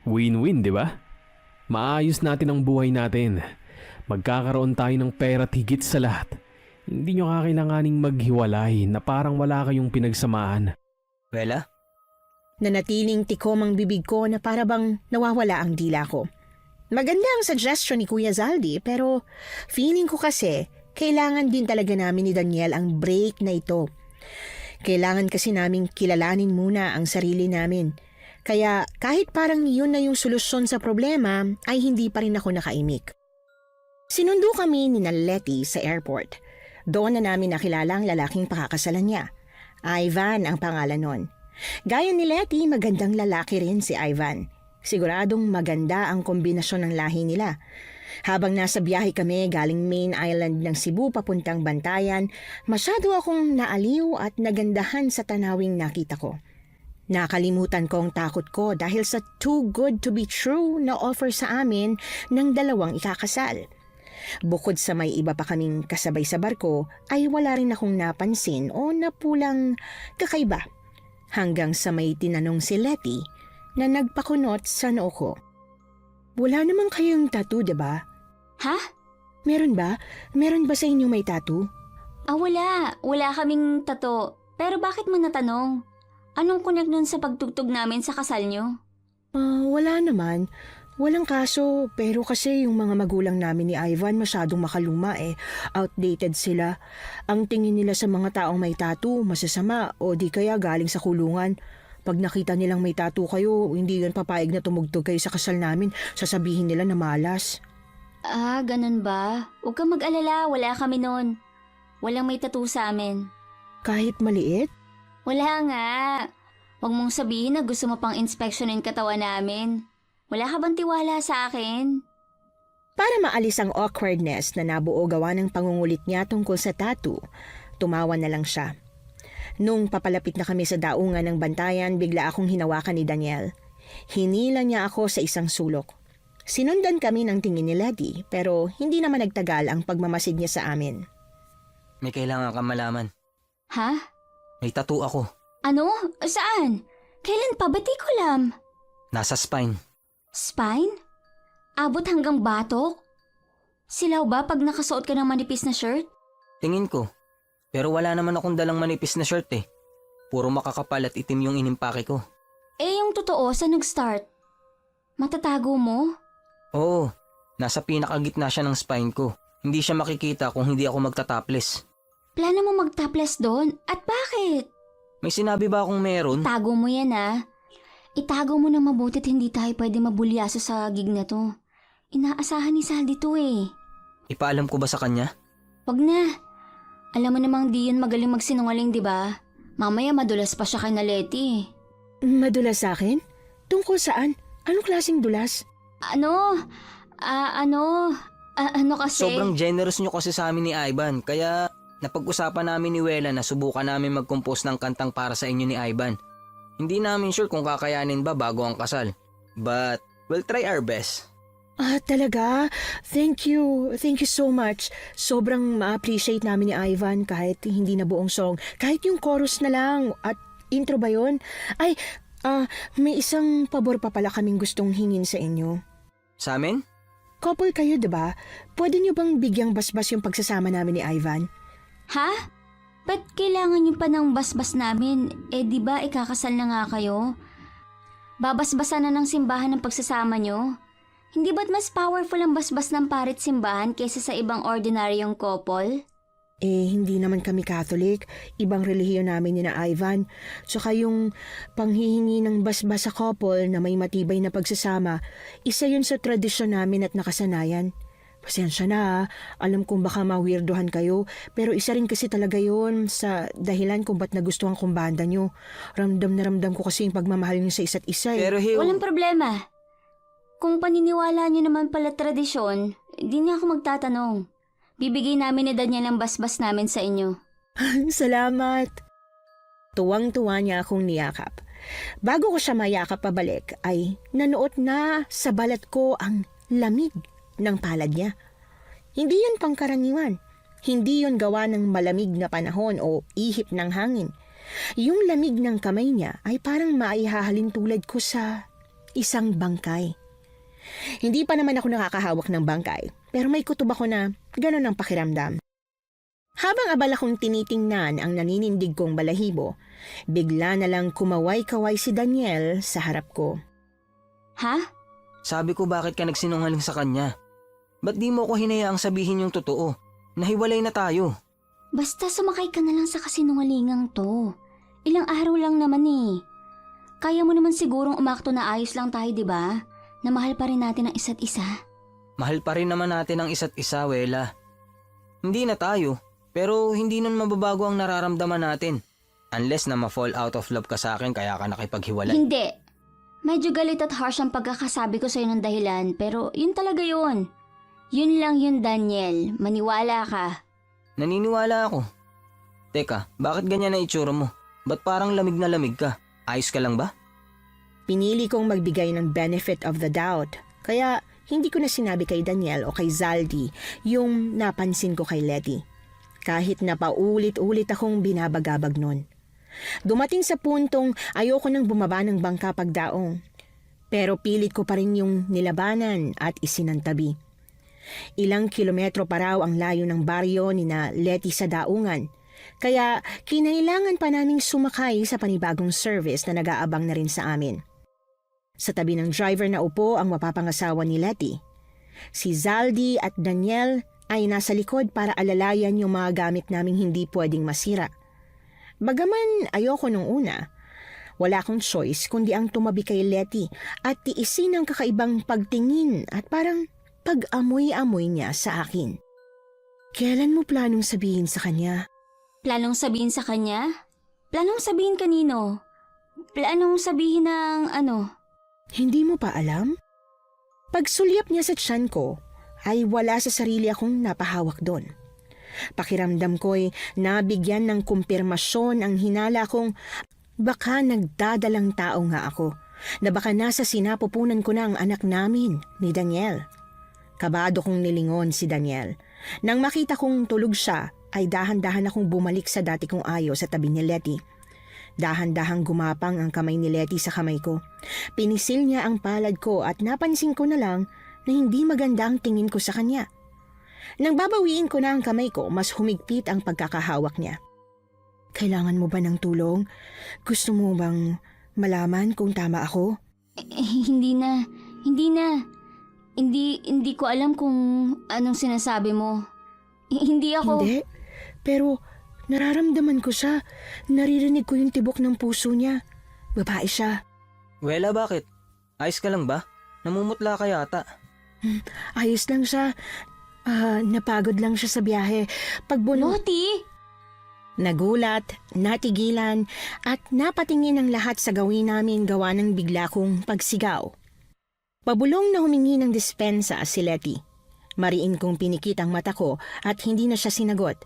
Win-win, di ba? Maayos natin ang buhay natin. Magkakaroon tayo ng pera at higit sa lahat. Hindi nyo kakailanganing maghiwalay na parang wala kayong pinagsamahan. Wela? Nanatiling tikom ang bibig ko na para bang nawawala ang dila ko. Maganda ang suggestion ni Kuya Zaldi pero feeling ko kasi kailangan din talaga namin ni Daniel ang break na ito. Kailangan kasi naming kilalanin muna ang sarili namin. Kaya kahit parang yun na yung solusyon sa problema ay hindi pa rin ako nakaimik. Sinundo kami ni Letty sa airport. Doon na namin nakilala ang lalaking pakakasalan niya. Ivan ang pangalan nun. Gaya ni Letty, magandang lalaki rin si Ivan. Siguradong maganda ang kombinasyon ng lahi nila. Habang nasa biyahe kami galing main island ng Cebu papuntang Bantayan, masyado akong naaliw at nagandahan sa tanawing nakita ko. Nakalimutan ko ang takot ko dahil sa too good to be true na offer sa amin ng 2 ikakasal. Bukod sa may iba pa kaming kasabay sa barko, ay wala rin akong napansin o napulang kakaiba. Hanggang sa may tinanong si Letty na nagpakunot sa noo ko. Wala naman kayong tattoo, diba? Ha? Meron ba? Meron ba sa inyo may tattoo? Wala. Wala kaming tato. Pero bakit mo natanong? Anong connect nun sa pagtugtog namin sa kasal nyo? Wala naman. Walang kaso, pero kasi yung mga magulang namin ni Ivan masyadong makaluma eh. Outdated sila. Ang tingin nila sa mga taong may tattoo, masasama o di kaya galing sa kulungan. Pag nakita nilang may tattoo kayo, hindi yan papayag na tumugtog kayo sa kasal namin. Sasabihin nila na malas. Ganun ba? Huwag kang mag-alala, wala kami nun. Walang may tattoo sa amin. Kahit maliit? Wala nga. Huwag mong sabihin na gusto mo pang inspeksyonin katawan namin. Wala ka bang tiwala sa akin? Para maalis ang awkwardness na nabuo gawa ng pangungulit niya tungkol sa tattoo, tumawa na lang siya. Nung papalapit na kami sa daungan ng Bantayan, bigla akong hinawakan ni Daniel. Hinila niya ako sa isang sulok. Sinundan kami ng tingin ni Letty pero hindi naman nagtagal ang pagmamasid niya sa amin. May kailangan kang malaman. Ha? May tattoo ako. Ano? Saan? Kailan pa? Ba't di ko alam? Nasa spine. Spine? Abot hanggang batok? Silaw ba pag nakasuot ka ng manipis na shirt? Tingin ko. Pero wala naman akong dalang manipis na shirt eh. Puro makakapal at itim yung inimpake ko. Yung totoo, saan nag-start? Matatago mo? Oo. Nasa pinakagitna siya ng spine ko. Hindi siya makikita kung hindi ako magta-topless. Plano mo mag-topless doon? At bakit? May sinabi ba akong meron? Tago mo yan Itago mo na mabutit hindi tayo pwede mabulyaso sa gig na to. Inaasahan ni Saldi to eh. Ipaalam ko ba sa kanya? Wag na. Alam mo namang di yun magaling magsinungaling, di ba? Mamaya madulas pa siya kay na Leti. Madulas sa akin? Tungkol saan? Anong klaseng dulas? Ano kasi? Sobrang generous nyo kasi sa amin ni Ivan, kaya napag-usapan namin ni Wela na subukan namin mag-compose ng kantang para sa inyo ni Ivan. Hindi namin sure kung kakayanin ba bago ang kasal. But we'll try our best. Talaga? Thank you. Thank you so much. Sobrang ma-appreciate namin ni Ivan kahit hindi na buong song. Kahit yung chorus na lang. At intro ba yun? Ay, may isang pabor pa pala kaming gustong hingin sa inyo. Sa amin? Couple kayo, diba? Pwede niyo bang bigyang basbas yung pagsasama namin ni Ivan? Ha? Ba't kailangan niyo pa ng basbas namin? Di ba ikakasal na nga kayo? Babasbasan na ng simbahan ng pagsasama niyo? Hindi ba't mas powerful ang basbas ng parit simbahan kaysa sa ibang ordinaryong couple? Hindi naman kami Catholic. Ibang relihiyon namin ni na Ivan. Tsaka yung panghihingi ng basbas sa couple na may matibay na pagsasama, isa yun sa tradisyon namin at nakasanayan. Pasensya na ha. Alam kong baka ma-weirdohan kayo, pero isa rin kasi talaga yun sa dahilan kung ba't nagustuhan kong banda nyo. Ramdam na ramdam ko kasi yung pagmamahal nyo sa isa't isa. Pero Walang problema. Kung paniniwala niyo naman pala tradisyon, di na ako magtatanong. Bibigay namin ni Daniel ang basbas namin sa inyo. Salamat. Tuwang-tuwa niya akong niyakap. Bago ko siya mayakap pabalik ay nanuot na sa balat ko ang lamig ng palad niya. Hindi yun pangkaraniwan. Hindi yun gawa ng malamig na panahon o ihip ng hangin. Yung lamig ng kamay niya ay parang maihahalin tulad ko sa isang bangkay. Hindi pa naman ako nakakahawak ng bangkay, pero may kutob ako na gano'n ang pakiramdam. Habang abala kong tinitingnan ang naninindig kong balahibo, bigla na lang kumaway-kaway si Daniel sa harap ko. Ha? sabi ko bakit ka nagsinungaling sa kanya. Ba't di mo ko hinayaang sabihin yung totoo? Nahiwalay na tayo. Basta sumakay ka na lang sa kasinungalingang to. Ilang araw lang naman eh. Kaya mo naman sigurong umakto na ayos lang tayo, di ba? Na mahal pa rin natin ang isa't isa. Mahal pa rin naman natin ang isa't isa, Wela. Hindi na tayo, pero hindi nun mababago ang nararamdaman natin. Unless na ma-fall out of love ka sa akin kaya ka nakipaghiwalay. Hindi. Medyo galit at harsh ang pagkakasabi ko sa'yo ng dahilan, pero yun talaga yun. Yun lang yun, Daniel. Maniwala ka. Naniniwala ako. Teka, bakit ganyan na itsura mo? Ba't parang lamig na lamig ka? Ayos ka lang ba? Pinili kong magbigay ng benefit of the doubt, kaya hindi ko na sinabi kay Daniel o kay Zaldi yung napansin ko kay Letty. Kahit na paulit-ulit akong binabagabag nun. Dumating sa puntong ayoko nang bumaba ng bangka pagdaong. Pero pilit ko pa rin yung nilabanan at isinantabi. Ilang kilometro pa raw ang layo ng baryo ni na Letty sa daungan. Kaya kinailangan pa naming sumakay sa panibagong service na nag-aabang na rin sa amin. Sa tabi ng driver na upo ang mapapangasawa ni Letty. Si Zaldi at Daniel ay nasa likod para alalayan yung mga gamit naming hindi pwedeng masira. Bagaman ayoko nung una, wala akong choice kundi ang tumabi kay Letty at tiisin ang kakaibang pagtingin at parang pag-amoy-amoy niya sa akin. Kailan mo planong sabihin sa kanya? Planong sabihin sa kanya? Planong sabihin kanino? Planong sabihin ng ano? Hindi mo pa alam? Pagsulyap niya sa tiyan ko, ay wala sa sarili akong napahawak doon. Pakiramdam ko'y nabigyan ng kumpirmasyon ang hinala kong baka nagdadalang tao nga ako, na baka nasa sinapupunan ko na ang anak namin ni Daniel. Kabado kong nilingon si Daniel. Nang makita kong tulog siya, ay dahan-dahan akong bumalik sa dati kong ayo sa tabi ni Letty. Dahan-dahang gumapang ang kamay ni Letty sa kamay ko. Pinisil niya ang palad ko at napansin ko na lang na hindi maganda ang tingin ko sa kanya. Nang babawiin ko na ang kamay ko, mas humigpit ang pagkakahawak niya. Kailangan mo ba ng tulong? Gusto mo bang malaman kung tama ako? Hindi na. Hindi ko alam kung anong sinasabi mo. Hindi ako... Hindi, pero nararamdaman ko siya. Naririnig ko yung tibok ng puso niya. Babae siya. Wela, bakit? Ayos ka lang ba? Namumutla ka yata. Ayos lang siya. Napagod lang siya sa biyahe. Pagbunot... Loti! Nagulat, natigilan, at napatingin ang lahat sa gawin namin gawa ng bigla kong pagsigaw. Pabulong na humingi ng dispensa si Letty. Mariin kong pinikit ang mata ko at hindi na siya sinagot.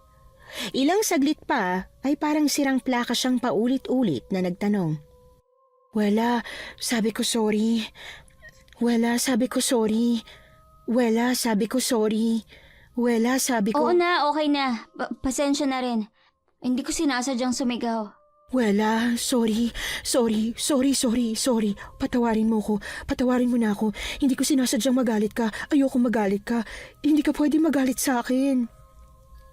Ilang saglit pa ay parang sirang plaka siyang paulit-ulit na nagtanong. Wala, sabi ko sorry. Wala, sabi ko sorry. Wala, sabi ko sorry. Wala, sabi ko... Oo na, okay na. Pasensya na rin. Hindi ko sinasadyang sumigaw. Wala, sorry. Patawarin mo na ako. Hindi ko sinasadyang magalit ka. Ayoko magalit ka. Hindi ka pwede magalit sa akin.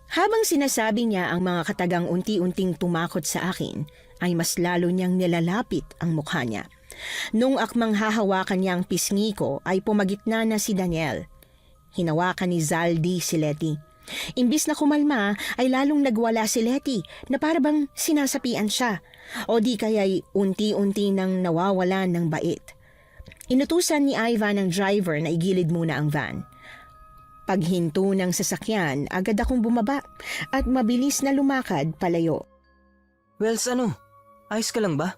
Habang sinasabi niya ang mga katagang unti-unting tumakot sa akin, ay mas lalo niyang nilalapit ang mukha niya. Nung akmang hahawakan niya ang pisngi ko, ay pumagitna na si Daniel. Hinawakan ni Zaldi si Letty. Imbis na kumalma ay lalong nagwala si Letty na parabang sinasapian siya o di kaya'y unti-unti nang nawawala ng bait. Inutusan ni Ivan ang driver na igilid muna ang van. Paghinto ng sasakyan, agad akong bumaba at mabilis na lumakad palayo. Wells, ayos ka lang ba?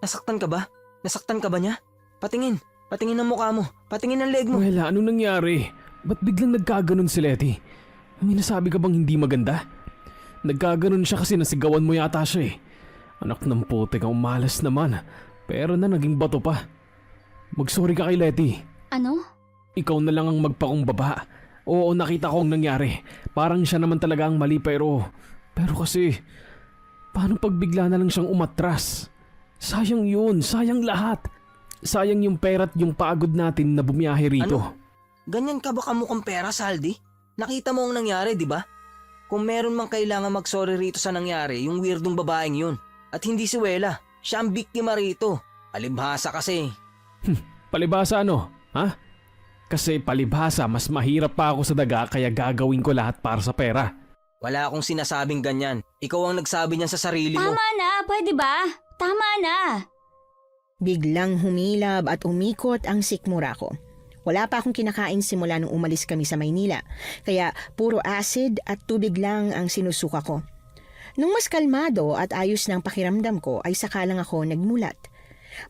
Nasaktan ka ba? Nasaktan ka ba niya? Patingin ang mukha mo, patingin ang leg mo. Wala, ano nangyari? Ba't biglang nagkaganon si Letty? May nasabi ka bang hindi maganda? Nagkaganon siya kasi nasigawan mo yata siya eh. Anak ng putik, ang malas naman. Pero na naging bato pa. Mag-sorry ka kay Letty. Ano? Ikaw na lang ang magpakumbaba. Oo, nakita ko ang nangyari. Parang siya naman talaga ang mali pero kasi, paano pag bigla na lang siyang umatras? Sayang yun, sayang lahat. Sayang yung pera at yung pagod natin na bumiyahe rito. Ano? Ganyan ka ba kamukhang pera, Saldi? Nakita mo ang nangyari, di ba? Kung meron mang kailangan mag-sorry rito sa nangyari, yung weirdong babaeng yun. At hindi si Wela, siya ang biktima rito. Palibhasa kasi. Palibhasa ano? Ha? Kasi palibhasa, mas mahirap pa ako sa daga kaya gagawin ko lahat para sa pera. Wala akong sinasabing ganyan. Ikaw ang nagsabi niyan sa sarili mo. Tama na, pwede ba? Tama na. Biglang humilab at umikot ang sikmura ko. Wala pa akong kinakain simula nung umalis kami sa Maynila, kaya puro acid at tubig lang ang sinusuka ko. Nung mas kalmado at ayos ng pakiramdam ko ay saka lang ako nagmulat.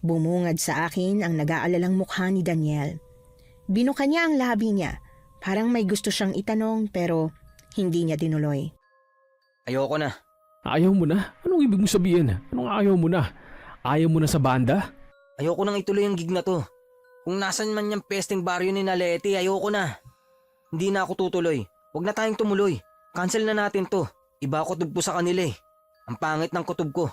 Bumungad sa akin ang nag-aalalang mukha ni Daniel. Binuka niya ang labi niya, parang may gusto siyang itanong pero hindi niya tinuloy. Ayoko na. Ayaw mo na? Anong ibig mong sabihin? Anong ayaw mo na? Ayaw mo na sa banda? Ayoko nang ituloy ang gig na to. Kung nasan man yung pesteng baryo ni Naleti, ayoko na. Hindi na ako tutuloy. Huwag na tayong tumuloy. Cancel na natin to. Iba kutob ko sa kanila eh. Ang pangit ng kutob ko.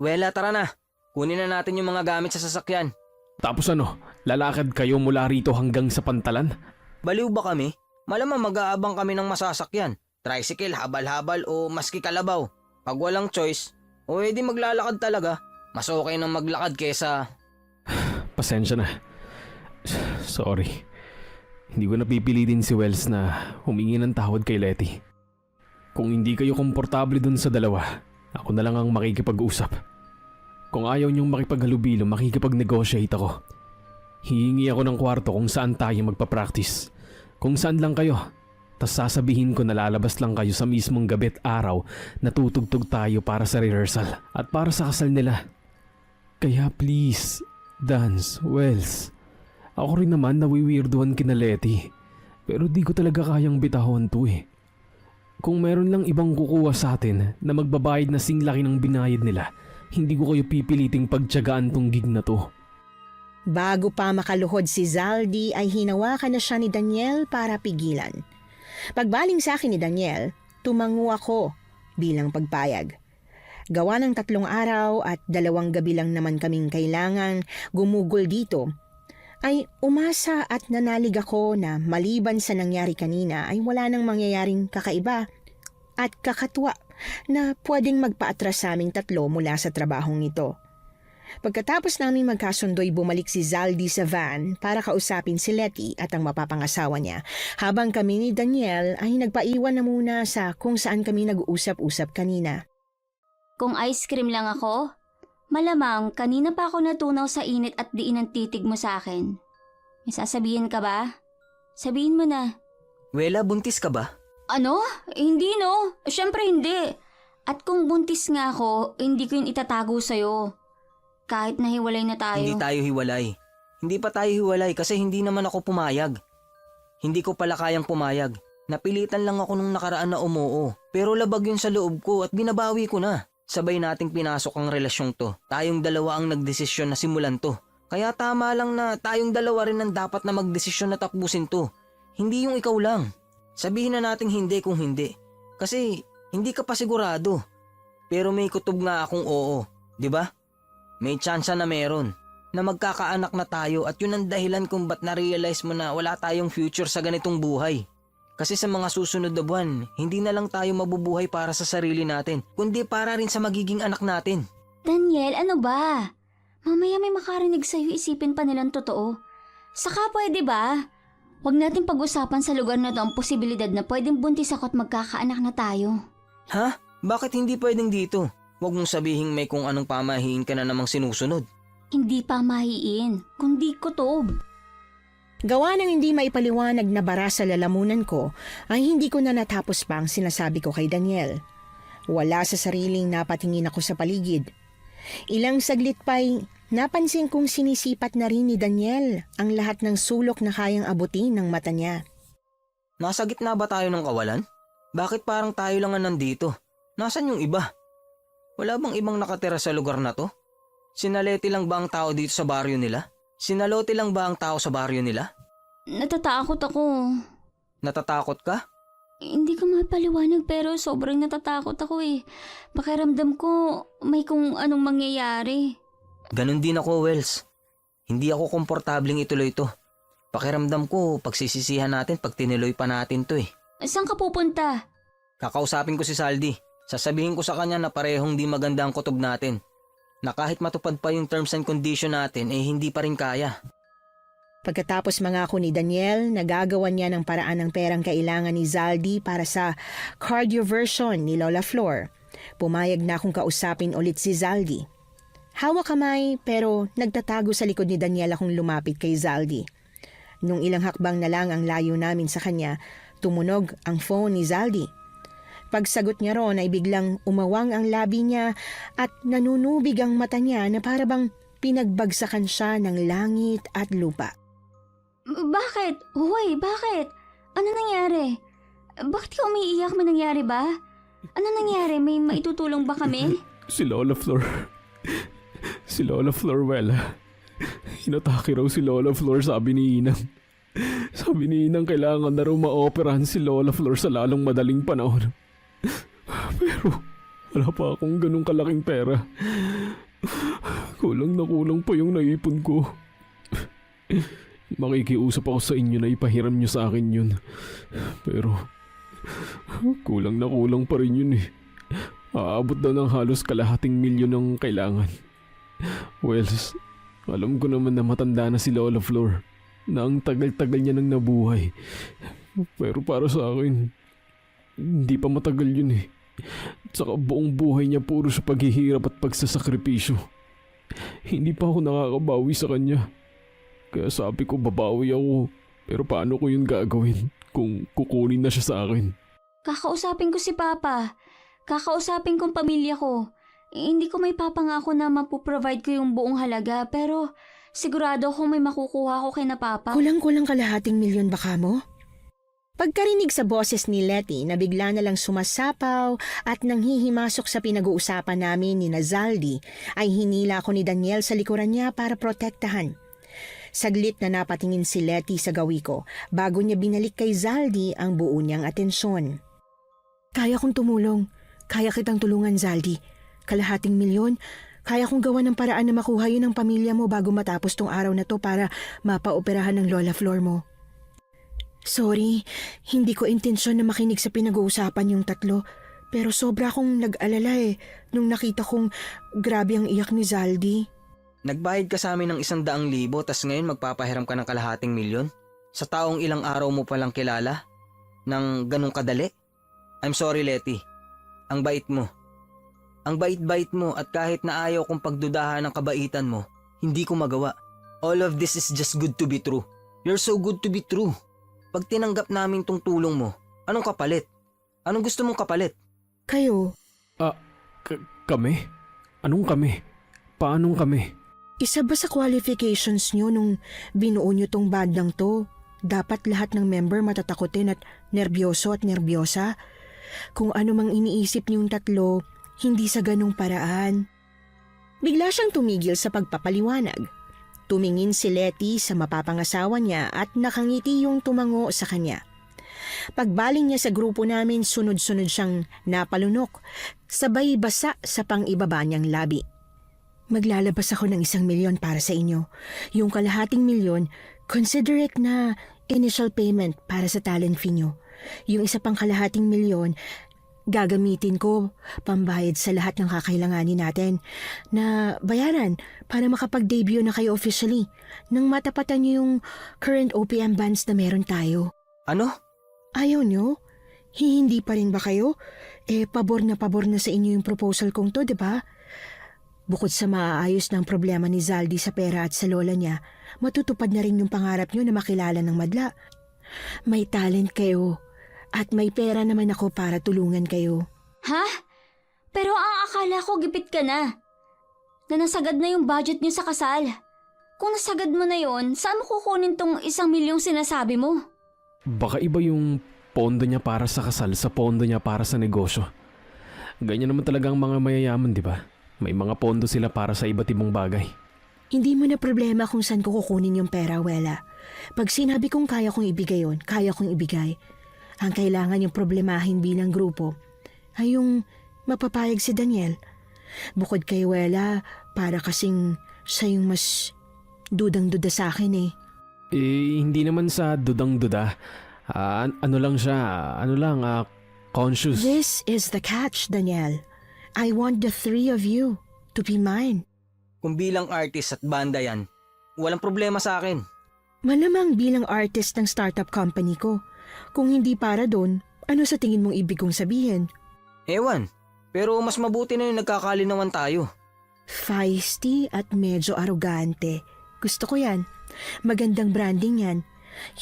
Wela, tara na. Kunin na natin yung mga gamit sa sasakyan. Tapos ano? Lalakad kayo mula rito hanggang sa Pantalan? Baliw ba kami? Malamang mag-aabang kami ng masasakyan. Tricycle, habal-habal o maski kalabaw. Pag walang choice, o edi maglalakad talaga. Mas okay nang maglakad kesa... Pasensya na. Sorry. Hindi ko napipilitin si Wells na humingi ng tawad kay Letty. Kung hindi kayo komportable dun sa dalawa, ako na lang ang makikipag-usap. Kung ayaw niyong makipaghalubilo, makikipag-negotiate ako. Hihingi ako ng kwarto kung saan tayo magpa-practice. Kung saan lang kayo. Tas sasabihin ko na lalabas lang kayo sa mismong gabi at araw na tutugtog tayo para sa rehearsal at para sa kasal nila. Kaya please, Dance, Wells. Ako rin naman nawiwirduhan kina Letty. Pero di ko talaga kayang bitahon to eh. Kung meron lang ibang kukuha sa atin na magbabayad na singlaki ng binayad nila, hindi ko kayo pipiliting pagtiyagaan tong gig na to. Bago pa makaluhod si Zaldi ay hinawakan na siya ni Daniel para pigilan. Pagbaling sa akin ni Daniel, tumango ako bilang pagpayag. Gawa ng 3 araw at 2 gabi lang naman kaming kailangan gumugol dito, ay umasa at nanalig ako na maliban sa nangyari kanina ay wala nang mangyayaring kakaiba at kakatwa na pwedeng magpaatras sa aming 3 mula sa trabahong ito. Pagkatapos namin magkasundo'y bumalik si Zaldi sa van para kausapin si Letty at ang mapapangasawa niya, habang kami ni Daniel ay nagpaiwan na muna sa kung saan kami nag-uusap-usap kanina. Kung ice cream lang ako, malamang kanina pa ako natunaw sa init at diin ang titig mo sa akin. May sasabihin ka ba? Sabihin mo na. Wela, buntis ka ba? Ano? Hindi no. Siyempre hindi. At kung buntis nga ako, hindi ko yun itatago sa'yo. Kahit nahiwalay na tayo. Hindi tayo hiwalay. Hindi pa tayo hiwalay kasi hindi naman ako pumayag. Hindi ko pala kayang pumayag. Napilitan lang ako nung nakaraan na umuo. Pero labag yun sa loob ko at binabawi ko na. Sabay nating pinasok ang relasyong to. Tayong dalawa ang nagdesisyon na simulan to. Kaya tama lang na tayong dalawa rin ang dapat na magdesisyon na tapusin to. Hindi yung ikaw lang. Sabihin na nating hindi kung hindi. Kasi hindi ka pa sigurado. Pero may kutob nga akong oo. 'Di ba? May tsansa na meron. Na magkakaanak na tayo at yun ang dahilan kung ba't na-realize mo na wala tayong future sa ganitong buhay. Kasi sa mga susunod na buwan, hindi na lang tayo mabubuhay para sa sarili natin, kundi para rin sa magiging anak natin. Daniel, ano ba? Mamaya may makarinig sa'yo, isipin pa nilang totoo. Saka pwede ba? Huwag natin pag-usapan sa lugar na to ang posibilidad na pwedeng buntis ako at magkakaanak na tayo. Ha? Bakit hindi pwedeng dito? Huwag mong sabihin may kung anong pamahiin ka na namang sinusunod. Hindi pa mahiin, kundi kutob. Gawa ng hindi maipaliwanag na bara sa lalamunan ko, ay hindi ko na natapos pa ang sinasabi ko kay Daniel. Wala sa sariling napatingin ako sa paligid. Ilang saglit pa'y napansin kong sinisipat na rin ni Daniel ang lahat ng sulok na kayang abutin ng mata niya. Nasa gitna ba tayo ng kawalan? Bakit parang tayo lang ang nandito? Nasaan yung iba? Wala bang ibang nakatira sa lugar na to? Sinaleti lang ba ang tao dito sa baryo nila? Sinalote lang ba ang tao sa baryo nila? Natatakot ako. Natatakot ka? Hindi ko mapaliwanag pero sobrang natatakot ako eh. Pakiramdam ko may kung anong mangyayari. Ganon din ako, Wells. Hindi ako komportabling ituloy to. Pakiramdam ko pagsisisihan natin pag tinuloy pa natin to eh. Saan ka pupunta? Kakausapin ko si Saldi. Sasabihin ko sa kanya na parehong di maganda ang kutob natin. Na kahit matupad pa yung terms and condition natin eh hindi pa rin kaya. Pagkatapos mangako ni Daniel, nagagawan niya ng paraan ng perang kailangan ni Zaldi para sa cardioversion ni Lola Flor. Pumayag na akong kausapin ulit si Zaldi. Hawak kamay pero nagtatago sa likod ni Daniel akong lumapit kay Zaldi. Nung ilang hakbang na lang ang layo namin sa kanya, tumunog ang phone ni Zaldi. Pagsagot niya ron ay biglang umawang ang labi niya at nanunubig ang mata niya na parabang pinagbagsakan siya ng langit at lupa. Bakit? Hoy, bakit? Ano nangyari? Bakit ka umiiyak? May nangyari ba? Ano nangyari? May maitutulong ba kami? Si Lola Flor. Si Lola Flor, Inatake raw si Lola Flor, sabi ni Inang. Sabi ni Inang kailangan na raw maoperahan si Lola Flor sa lalong madaling panahon. Pero wala pa akong ganung kalaking pera. Kulang na kulang pa yung naipon ko. Makikiusap ako sa inyo na ipahiram niyo sa akin yun. Pero kulang na kulang pa rin yun eh. Aabot daw ng halos kalahating milyon ang kailangan. Wells, alam ko naman na matanda na si Lola Flor. Na ang tagal-tagal niya nang nabuhay. Pero para sa akin, hindi pa matagal yun eh. Saka buong buhay niya puro sa paghihirap at pagsasakripisyo. Hindi pa ako nakakabawi sa kanya. Kaya sabi ko babawi ako. Pero paano ko yun gagawin kung kukunin na siya sa akin? Kakausapin ko si Papa. Kakausapin kong pamilya ko. Hindi ko may papangako na mapoprovide ko yung buong halaga pero sigurado akong may makukuha ko kay na Papa. Kulang-kulang kalahating milyon baka mo? Pagkarinig sa boses ni Letty na bigla na lang sumasapaw at nanghihimasok sa pinag-uusapan namin ni Zaldi, ay hinila ako ni Daniel sa likuran niya para protektahan. Saglit na napatingin si Letty sa gawi ko bago niya binalik kay Zaldi ang buo niyang atensyon. Kaya kong tumulong. Kaya kitang tulungan, Zaldi. Kalahating milyon. Kaya kong gawa ng paraan na makuha yun ng pamilya mo bago matapos tong araw na to para mapaoperahan ng Lola Flor mo. Sorry, hindi ko intensyon na makinig sa pinag-uusapan yung tatlo. Pero sobra akong nag-alala nung nakita kong grabe ang iyak ni Zaldi. Nagbayad ka sa amin ng 100,000 tas ngayon magpapahiram ka ng kalahating milyon? Sa taong ilang araw mo palang kilala? Nang ganong kadali? I'm sorry, Letty. Ang bait mo. Ang bait-bait mo at kahit na ayaw kong pagdudahan ng kabaitan mo, hindi ko magawa. All of this is just good to be true. You're so good to be true. Pag tinanggap namin tong tulong mo, anong kapalit? Anong gusto mong kapalit? Kayo, Kami? Anong kami? Paanong kami? Isa ba sa qualifications nyo nung binuo nyo tong bandang to? Dapat lahat ng member matatakotin at nerbyoso at nerbyosa? Kung ano mang iniisip niyong tatlo, hindi sa ganong paraan. Bigla siyang tumigil sa pagpapaliwanag. Tumingin si Letty sa mapapangasawa niya at nakangiti yung tumango sa kanya. Pagbaling niya sa grupo namin, sunod-sunod siyang napalunok, sabay basa sa pang-ibaba niyang labi. Maglalabas ako ng 1 milyon para sa inyo. Yung kalahating milyon, consider it na initial payment para sa talent fee nyo. Yung isa pang kalahating milyon, gagamitin ko pambayad sa lahat ng kakailanganin natin na bayaran para makapag-debut na kayo officially nang matapatan nyo yung current OPM bands na meron tayo. Ano? Ayaw nyo? Hindi pa rin ba kayo? Pabor na sa inyo yung proposal kong to, di ba? Bukod sa maaayos ng problema ni Zaldi sa pera at sa lola niya, matutupad na rin yung pangarap nyo na makilala ng madla. May talent kayo at may pera naman ako para tulungan kayo. Ha? Pero ang akala ko gipit ka na. Na nasagad na yung budget niyo sa kasal. Kung nasagad mo na yon, saan mo kukunin tong 1 milyong sinasabi mo? Baka iba yung pondo niya para sa kasal sa pondo niya para sa negosyo. Ganyan naman talaga ang mga mayayaman, di ba? May mga pondo sila para sa iba't ibang bagay. Hindi mo na problema kung saan ko kukunin yung pera, Wela. Pag sinabi kong kaya kong ibigay yon, kaya kong ibigay. Ang kailangan yung problemahin bilang grupo ay yung mapapayag si Daniel. Bukod kay Wela, para kasing siya yung mas dudang-duda sa akin eh. Hindi naman sa dudang-duda. Conscious. This is the catch, Daniel. I want the 3 of you to be mine. Kung bilang artist at banda yan, walang problema sa akin. Malamang bilang artist ng startup company ko. Kung hindi para doon, ano sa tingin mong ibig kong sabihin? Ewan, pero mas mabuti na yung nagkakalinawan tayo. Feisty at medyo arrogante. Gusto ko yan. Magandang branding yan.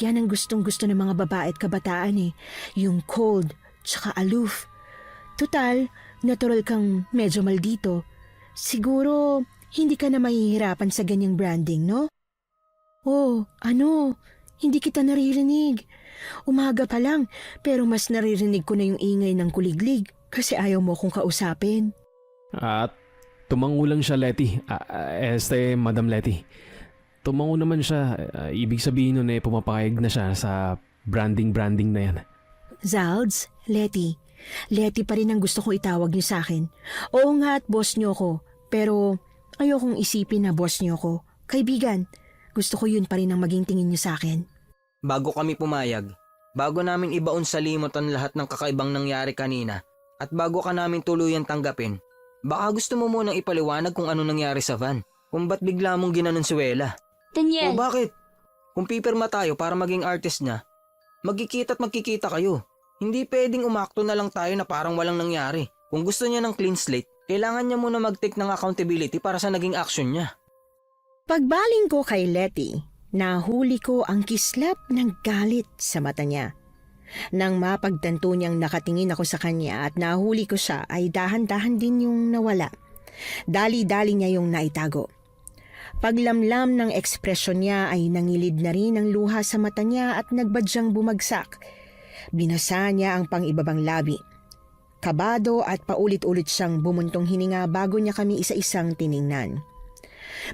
Yan ang gustong-gusto ng mga babae at kabataan eh. Yung cold, tsaka aloof. Total, natural kang medyo maldito. Siguro, hindi ka na mahihirapan sa ganyang branding, no? Oh, ano? Hindi kita naririnig. Umaga pa lang, pero mas naririnig ko na yung ingay ng kuliglig kasi ayaw mo kong kausapin. At tumango lang siya, Letty. Madam Letty. Tumango naman siya. Ibig sabihin nun pumapayag na siya sa branding na yan. Zalds, Letty. Letty pa rin ang gusto ko itawag niyo sa akin. Oo nga at boss niyo ko, pero ayokong isipin na boss niyo ko. Kaibigan, gusto ko yun pa rin ang maging tingin niyo sa akin. Bago kami pumayag, bago namin ibaon sa limot ang lahat ng kakaibang nangyari kanina, at bago ka namin tuluyan tanggapin, baka gusto mo munang ipaliwanag kung ano nangyari sa van, kung ba't bigla mong ginanon si Wela. Daniel, O bakit? Kung pipirma tayo para maging artist niya, magkikita at magkikita kayo. Hindi pwedeng umakto na lang tayo na parang walang nangyari. Kung gusto niya ng clean slate, kailangan niya muna mag-take ng accountability para sa naging action niya. Pagbaling ko kay Letty, nahuli ko ang kislap ng galit sa mata niya. Nang mapagtanto niyang nakatingin ako sa kanya at nahuli ko siya ay dahan-dahan din yung nawala. Dali-dali niya yung naitago. Paglamlam ng ekspresyon niya ay nangilid na rin ang luha sa mata niya at nagbadyang bumagsak. Binasa niya ang pang-ibabang labi. Kabado at paulit-ulit siyang bumuntong hininga bago niya kami isa-isang tiningnan.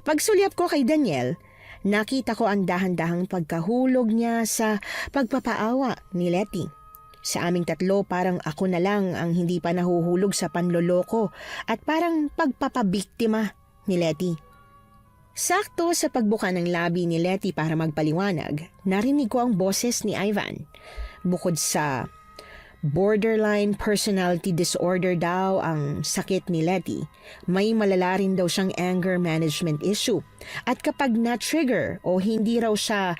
Pagsulyap ko kay Daniel, nakita ko ang dahan-dahang pagkahulog niya sa pagpapaawa ni Letty. Sa aming tatlo parang ako na lang ang hindi pa nahuhulog sa panloloko at parang pagpapabiktima ni Letty. Sakto sa pagbuka ng labi ni Letty para magpaliwanag, narinig ko ang boses ni Ivan. Bukod sa borderline personality disorder daw ang sakit ni Letty, may malala rin daw siyang anger management issue. At kapag na-trigger o hindi raw siya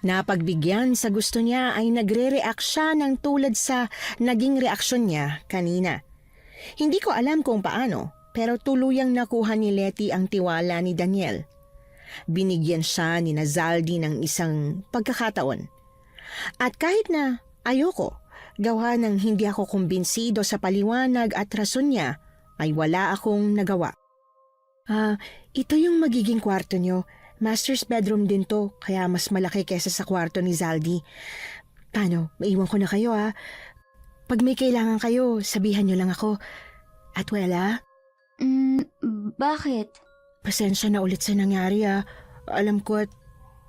napagbigyan sa gusto niya ay nagre-react siya ng tulad sa naging reaksyon niya kanina. Hindi ko alam kung paano, pero tuluyang nakuha ni Letty ang tiwala ni Daniel. Binigyan siya ni Zaldi ng isang pagkakataon. At kahit na ayoko, gawa ng hindi ako kumbinsido sa paliwanag at rason niya, ay wala akong nagawa. Ito yung magiging kwarto nyo. Master's bedroom din to, kaya mas malaki kesa sa kwarto ni Zaldi. Paano, maiwan ko na kayo Pag may kailangan kayo, sabihan nyo lang ako. At wala, Bakit? pasensya na ulit sa nangyari Alam ko at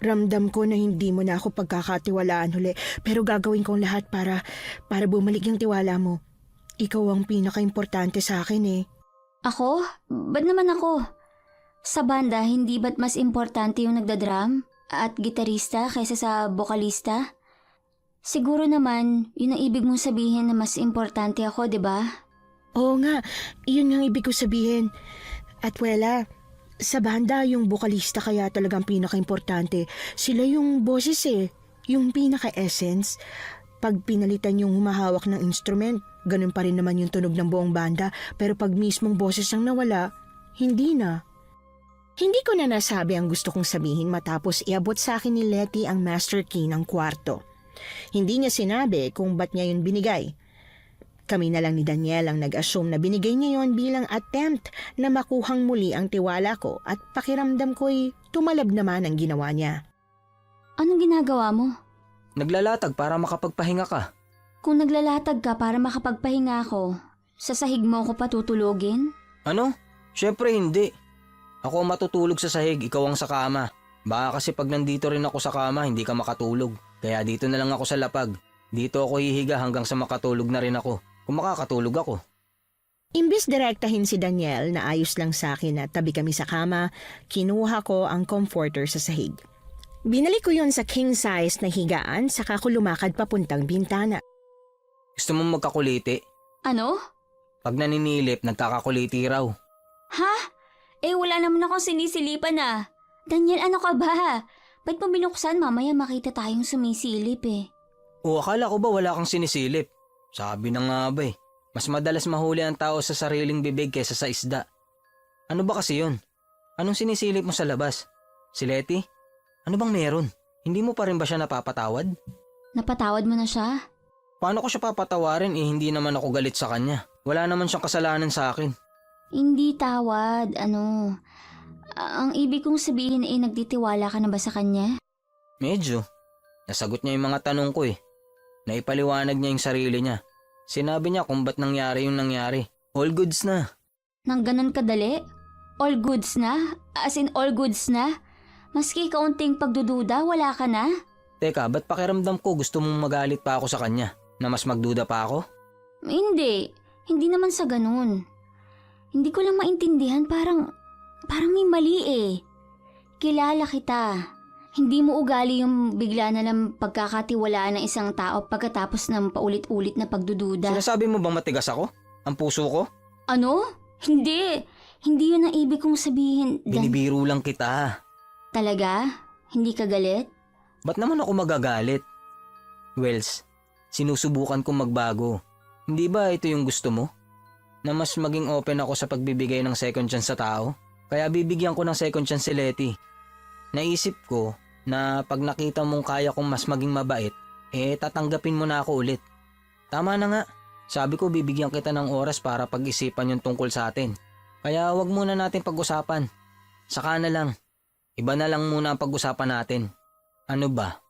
ramdam ko na hindi mo na ako pagkakatiwalaan uli. Pero gagawin ko ang lahat para bumalik yung tiwala mo. Ikaw ang pinaka-importante sa akin Ako? Ba't naman ako? Sa banda, hindi ba't mas importante yung nagdadrum at gitarista kaysa sa bokalista? Siguro naman, yun ang ibig mong sabihin na mas importante ako, di ba? Oo nga, yun ang ibig ko sabihin. At wala, sa banda yung bokalista kaya talagang pinaka-importante. Sila yung boses yung pinaka-essence. Pag pinalitan yung humahawak ng instrument, ganun pa rin naman yung tunog ng buong banda. Pero pag mismong boses ang nawala, hindi na. Hindi ko na nasabi ang gusto kong sabihin matapos iabot sa akin ni Letty ang master key ng kwarto. Hindi niya sinabi kung ba't niya yun binigay. Kami na lang ni Daniel ang nag-assume na binigay niya yon bilang attempt na makuhang muli ang tiwala ko at pakiramdam ko'y tumalab naman ang ginawa niya. Anong ginagawa mo? Naglalatag para makapagpahinga ka. Kung naglalatag ka para makapagpahinga ako, sa sahig mo ako patutulogin? Ano? Syempre hindi. Ako ang matutulog sa sahig, ikaw ang sa kama. Baka kasi pag nandito rin ako sa kama, hindi ka makatulog. Kaya dito na lang ako sa lapag. Dito ako hihiga hanggang sa makatulog na rin ako. Kung makakatulog ako. Imbis direktahin si Daniel na ayos lang sa akin at tabi kami sa kama, kinuha ko ang comforter sa sahig. Binalik ko yon sa king size na higaan saka ko lumakad papuntang bintana. Gusto mo magkakuliti? Ano? Pag naninilip, nagkakakuliti raw. Ha? Wala naman akong sinisilipan Daniel, ano ka ba? Ba't mo binuksan? Mamaya makita tayong sumisilip O akala ko ba wala kang sinisilip? Sabi na nga ba mas madalas mahuli ang tao sa sariling bibig kaysa sa isda. Ano ba kasi yun? Anong sinisilip mo sa labas? Si Letty? Ano bang meron? Hindi mo pa rin ba siya napapatawad? Napatawad mo na siya? Paano ko siya papatawarin hindi naman ako galit sa kanya? Wala naman siyang kasalanan sa akin. Hindi tawad, ang ibig kong sabihin nagtitiwala ka na ba sa kanya? Medyo. Nasagot niya yung mga tanong ko Naipaliwanag niya yung sarili niya. Sinabi niya kung ba't nangyari yung nangyari. All goods na. Nang ganun kadali? All goods na? As in all goods na? Maski kaunting pagdududa, wala ka na? Teka, ba't pakiramdam ko gusto mong magalit pa ako sa kanya? Na mas magduda pa ako? Hindi. Hindi naman sa ganun. Hindi ko lang maintindihan, parang may mali Kilala kita. Hindi mo ugali yung bigla na lang pagkakatiwalaan ng isang tao pagkatapos ng paulit-ulit na pagdududa. Sinasabi mo bang matigas ako? Ang puso ko? Ano? Hindi. Hindi yun ang ibig kong sabihin. Binibiro lang kita. Talaga? Hindi ka galit? Ba't naman ako magagalit? Wells, sinusubukan kong magbago. Hindi ba ito yung gusto mo? Na mas maging open ako sa pagbibigay ng second chance sa tao? Kaya bibigyan ko ng second chance si Letty. Naisip ko na pag nakita mong kaya kong mas maging mabait, tatanggapin mo na ako ulit. Tama na nga. Sabi ko bibigyan kita ng oras para pag-isipan yung tungkol sa atin. Kaya wag muna natin pag-usapan. Saka na lang. Iba na lang muna ang pag-usapan natin. Ano ba?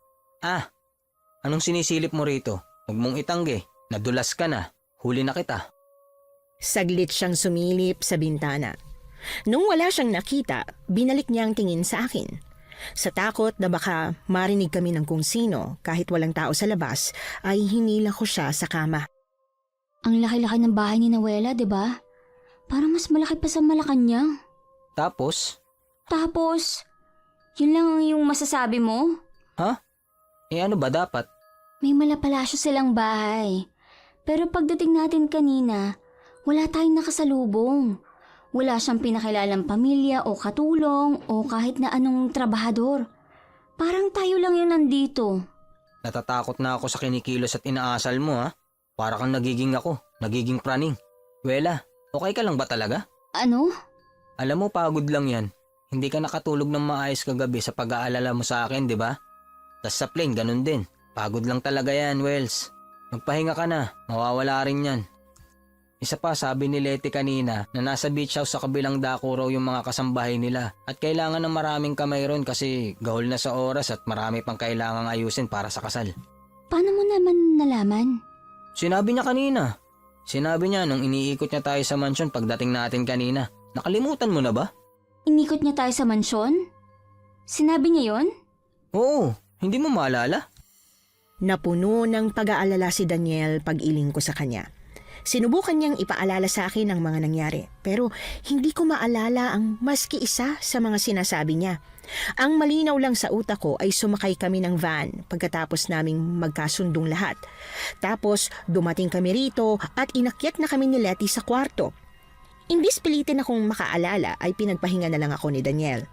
Anong sinisilip mo rito? Huwag mong itanggi. Nadulas ka na. Huli na kita. Saglit siyang sumilip sa bintana. Nung wala siyang nakita, binalik niya ang tingin sa akin. Sa takot na baka marinig kami ng kung sino kahit walang tao sa labas, ay hinila ko siya sa kama. Ang laki-laki ng bahay ni Noela, di ba? Parang mas malaki pa sa Malacanang. Tapos, yun lang yung masasabi mo? ha? Ano ba dapat? May malapalasyo silang bahay. Pero pagdating natin kanina, wala tayong nakasalubong. Wala siyang pinakilalang pamilya o katulong o kahit na anong trabahador. Parang tayo lang yung nandito. Natatakot na ako sa kinikilos at inaasal mo Para kang nagiging praning. Wela, okay ka lang ba talaga? Ano? Alam mo pagod lang yan. Hindi ka nakatulog ng maayos kagabi sa pag-aalala mo sa akin, di ba? Tas sa plane, ganun din. Pagod lang talaga yan, Wells. Magpahinga ka na, mawawala rin yan. Isa pa, sabi ni Letty kanina na nasa beach house sa kabilang dako raw yung mga kasambahay nila at kailangan ng maraming kamay ron kasi gahol na sa oras at marami pang kailangang ayusin para sa kasal. Paano mo naman nalaman? Sinabi niya kanina. Sinabi niya nung iniikot niya tayo sa mansyon pagdating natin kanina. Nakalimutan mo na ba? Inikot niya tayo sa mansyon? Sinabi niya yon? Oo, hindi mo maalala? Napuno ng pag-aalala si Daniel pag-iling ko sa kanya. Sinubukan niyang ipaalala sa akin ang mga nangyari, pero hindi ko maalala ang maski isa sa mga sinasabi niya. Ang malinaw lang sa utak ko ay sumakay kami ng van pagkatapos naming magkasundong lahat. Tapos dumating kami rito at inakyat na kami ni Letty sa kwarto. Imbis pilitin akong makaalala ay pinagpahinga na lang ako ni Daniel.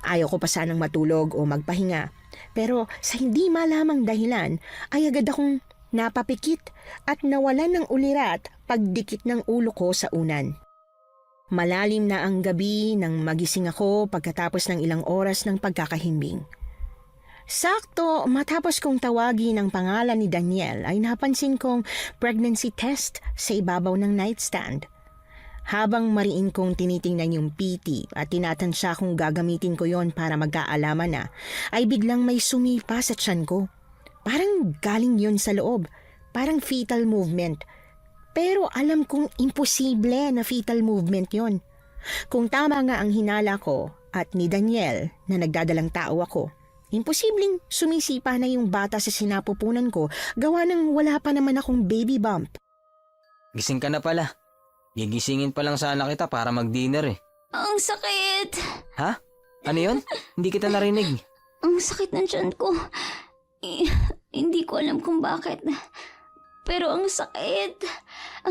Ayaw ko pa sanang matulog o magpahinga, pero sa hindi malamang dahilan ay agad akong napapikit at nawalan ng ulirat pagdikit ng ulo ko sa unan. Malalim na ang gabi nang magising ako pagkatapos ng ilang oras ng pagkakahimbing. Sakto matapos kong tawagin ang pangalan ni Daniel ay napansin kong pregnancy test sa ibabaw ng nightstand. Habang mariin kong tinitingnan yung PT at tinatansya kung gagamitin ko yon para magkaalaman na, ay biglang may sumipa sa tiyan ko. Parang galing yon sa loob, parang fetal movement. Pero alam kong imposible na fetal movement yon. Kung tama nga ang hinala ko at ni Daniel na nagdadalang tao ako, imposibleng sumisipa na yung bata sa sinapupunan ko gawa ng wala pa naman akong baby bump. Gising ka na pala. Gigisingin pa lang sana kita para mag-dinner eh. Ang sakit! Ha? Ano yun? Hindi kita narinig. Ang sakit ng tiyan ko. Hindi ko alam kung bakit. Pero ang sakit.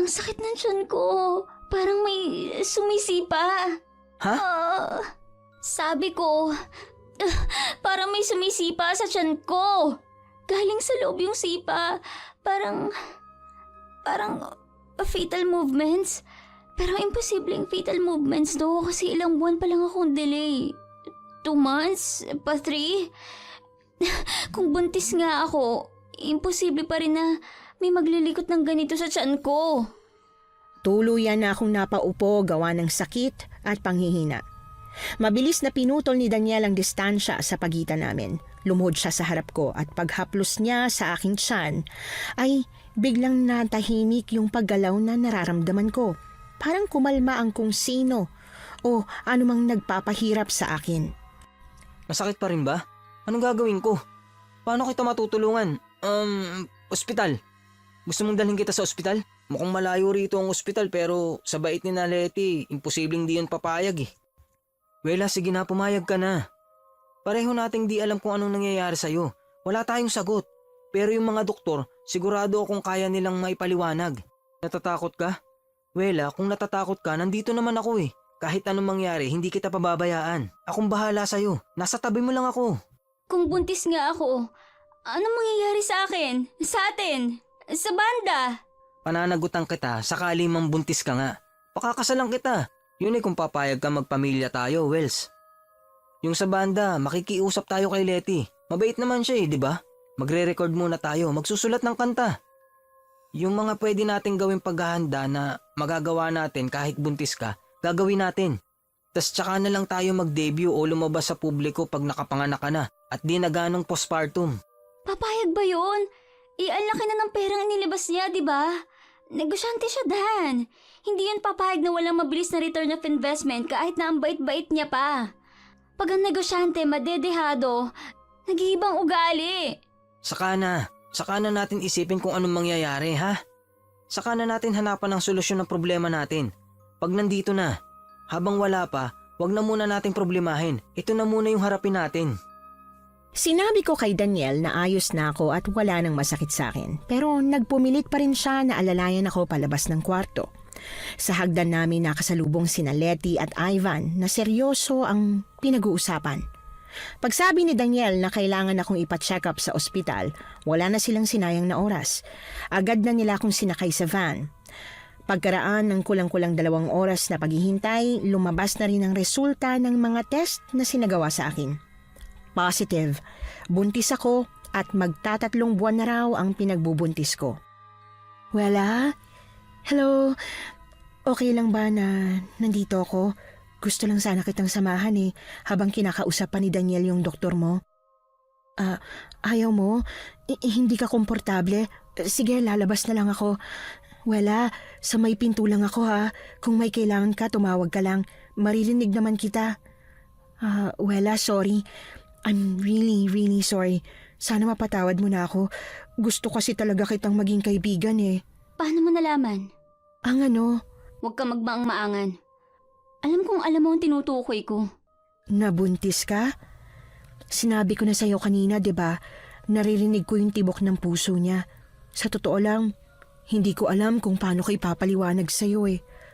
Ang sakit ng tiyan ko. Parang may sumisipa. Ha? Sabi ko, parang may sumisipa sa tiyan ko. Galing sa loob yung sipa. Parang fetal movements. Pero imposibleng fetal movements do kasi ilang buwan pa lang akong delay. 2 months? Pa 3? Kung buntis nga ako, imposible pa rin na may maglilikot ng ganito sa tiyan ko. Tuluyan na akong napaupo gawa ng sakit at panghihina. Mabilis na pinutol ni Daniel ang distansya sa pagitan namin. Lumuhod siya sa harap ko at paghaplos niya sa aking tiyan ay biglang natahimik yung paggalaw na nararamdaman ko. Parang kumalma ang kung sino o anumang nagpapahirap sa akin. Masakit pa rin ba? Anong gagawin ko? Paano kita matutulungan? Ospital. Gusto mong dalhin kita sa ospital? Mukhang malayo rito ang ospital pero sa bait ni Letty, imposibleng di yun papayag eh. Wela, sige na, pumayag ka na. Pareho nating di alam kung anong nangyayari sa'yo. Wala tayong sagot. Pero yung mga doktor, sigurado akong kaya nilang maipaliwanag. Natatakot ka? Wela, kung natatakot ka, nandito naman ako eh. Kahit anong mangyari, hindi kita pababayaan. Akong bahala sa'yo. Nasa tabi mo lang ako. Kung buntis nga ako, anong mangyayari sa akin? Sa atin? Sa banda? Pananagutan kita, sakali mang buntis ka nga. Pakakasalan kita. Yun eh kung papayag ka magpamilya tayo, Wells. Yung sa banda, makikiusap tayo kay Letty. Mabait naman siya eh, di ba? Magre-record muna tayo, magsusulat ng kanta. Yung mga pwede nating gawing paghahanda na magagawa natin kahit buntis ka, gagawin natin. Tas tsaka na lang tayo mag-debut o lumabas sa publiko pag nakapanganak ka na at di na ganong postpartum. Papayag ba yun? Ang laki na ng perang inilabas niya, di ba? Negosyante siya, Dan. Hindi yun papayag na walang mabilis na return of investment kahit na ang bait-bait niya pa. Pag ang negosyante madedehado, nag-iibang ugali. Saka na natin isipin kung anong mangyayari, ha? Saka na natin hanapan ng solusyon ng problema natin. Pag nandito na, habang wala pa, wag na muna nating problemahin. Ito na muna yung harapin natin. Sinabi ko kay Daniel na ayos na ako at wala nang masakit sa akin. Pero nagpumilit pa rin siya na alalayan ako palabas ng kwarto. Sa hagdan namin nakasalubong sina Letty at Ivan na seryoso ang pinag-uusapan. Pagsabi ni Daniel na kailangan akong ipa-check up sa ospital, wala na silang sinayang na oras. Agad na nila akong sinakay sa van. Pagkaraan ng kulang-kulang 2 oras na paghihintay, lumabas na rin ang resulta ng mga test na sinagawa sa akin. Positive, buntis ako at magtatatlong buwan na raw ang pinagbubuntis ko. Wala? Hello? Okay lang ba na nandito ako? Gusto lang sana kitang samahan habang kinakausap pa ni Daniel yung doktor mo. Ayaw mo? Hindi ka komportable? Sige, lalabas na lang ako. Wala, sa may pinto lang ako ha. Kung may kailangan ka, tumawag ka lang. Maririnig naman kita. Wala, sorry. I'm really, really sorry. Sana mapatawad mo na ako. Gusto kasi talaga kitang maging kaibigan Paano mo nalaman? Ang ano? Huwag ka magmaang-maangan. Alam kong alam mo ang tinutukoy ko. Nabuntis ka? Sinabi ko na sa'yo kanina, 'di ba? Naririnig ko yung tibok ng puso niya. Sa totoo lang, hindi ko alam kung paano ko ipapaliwanag sa'yo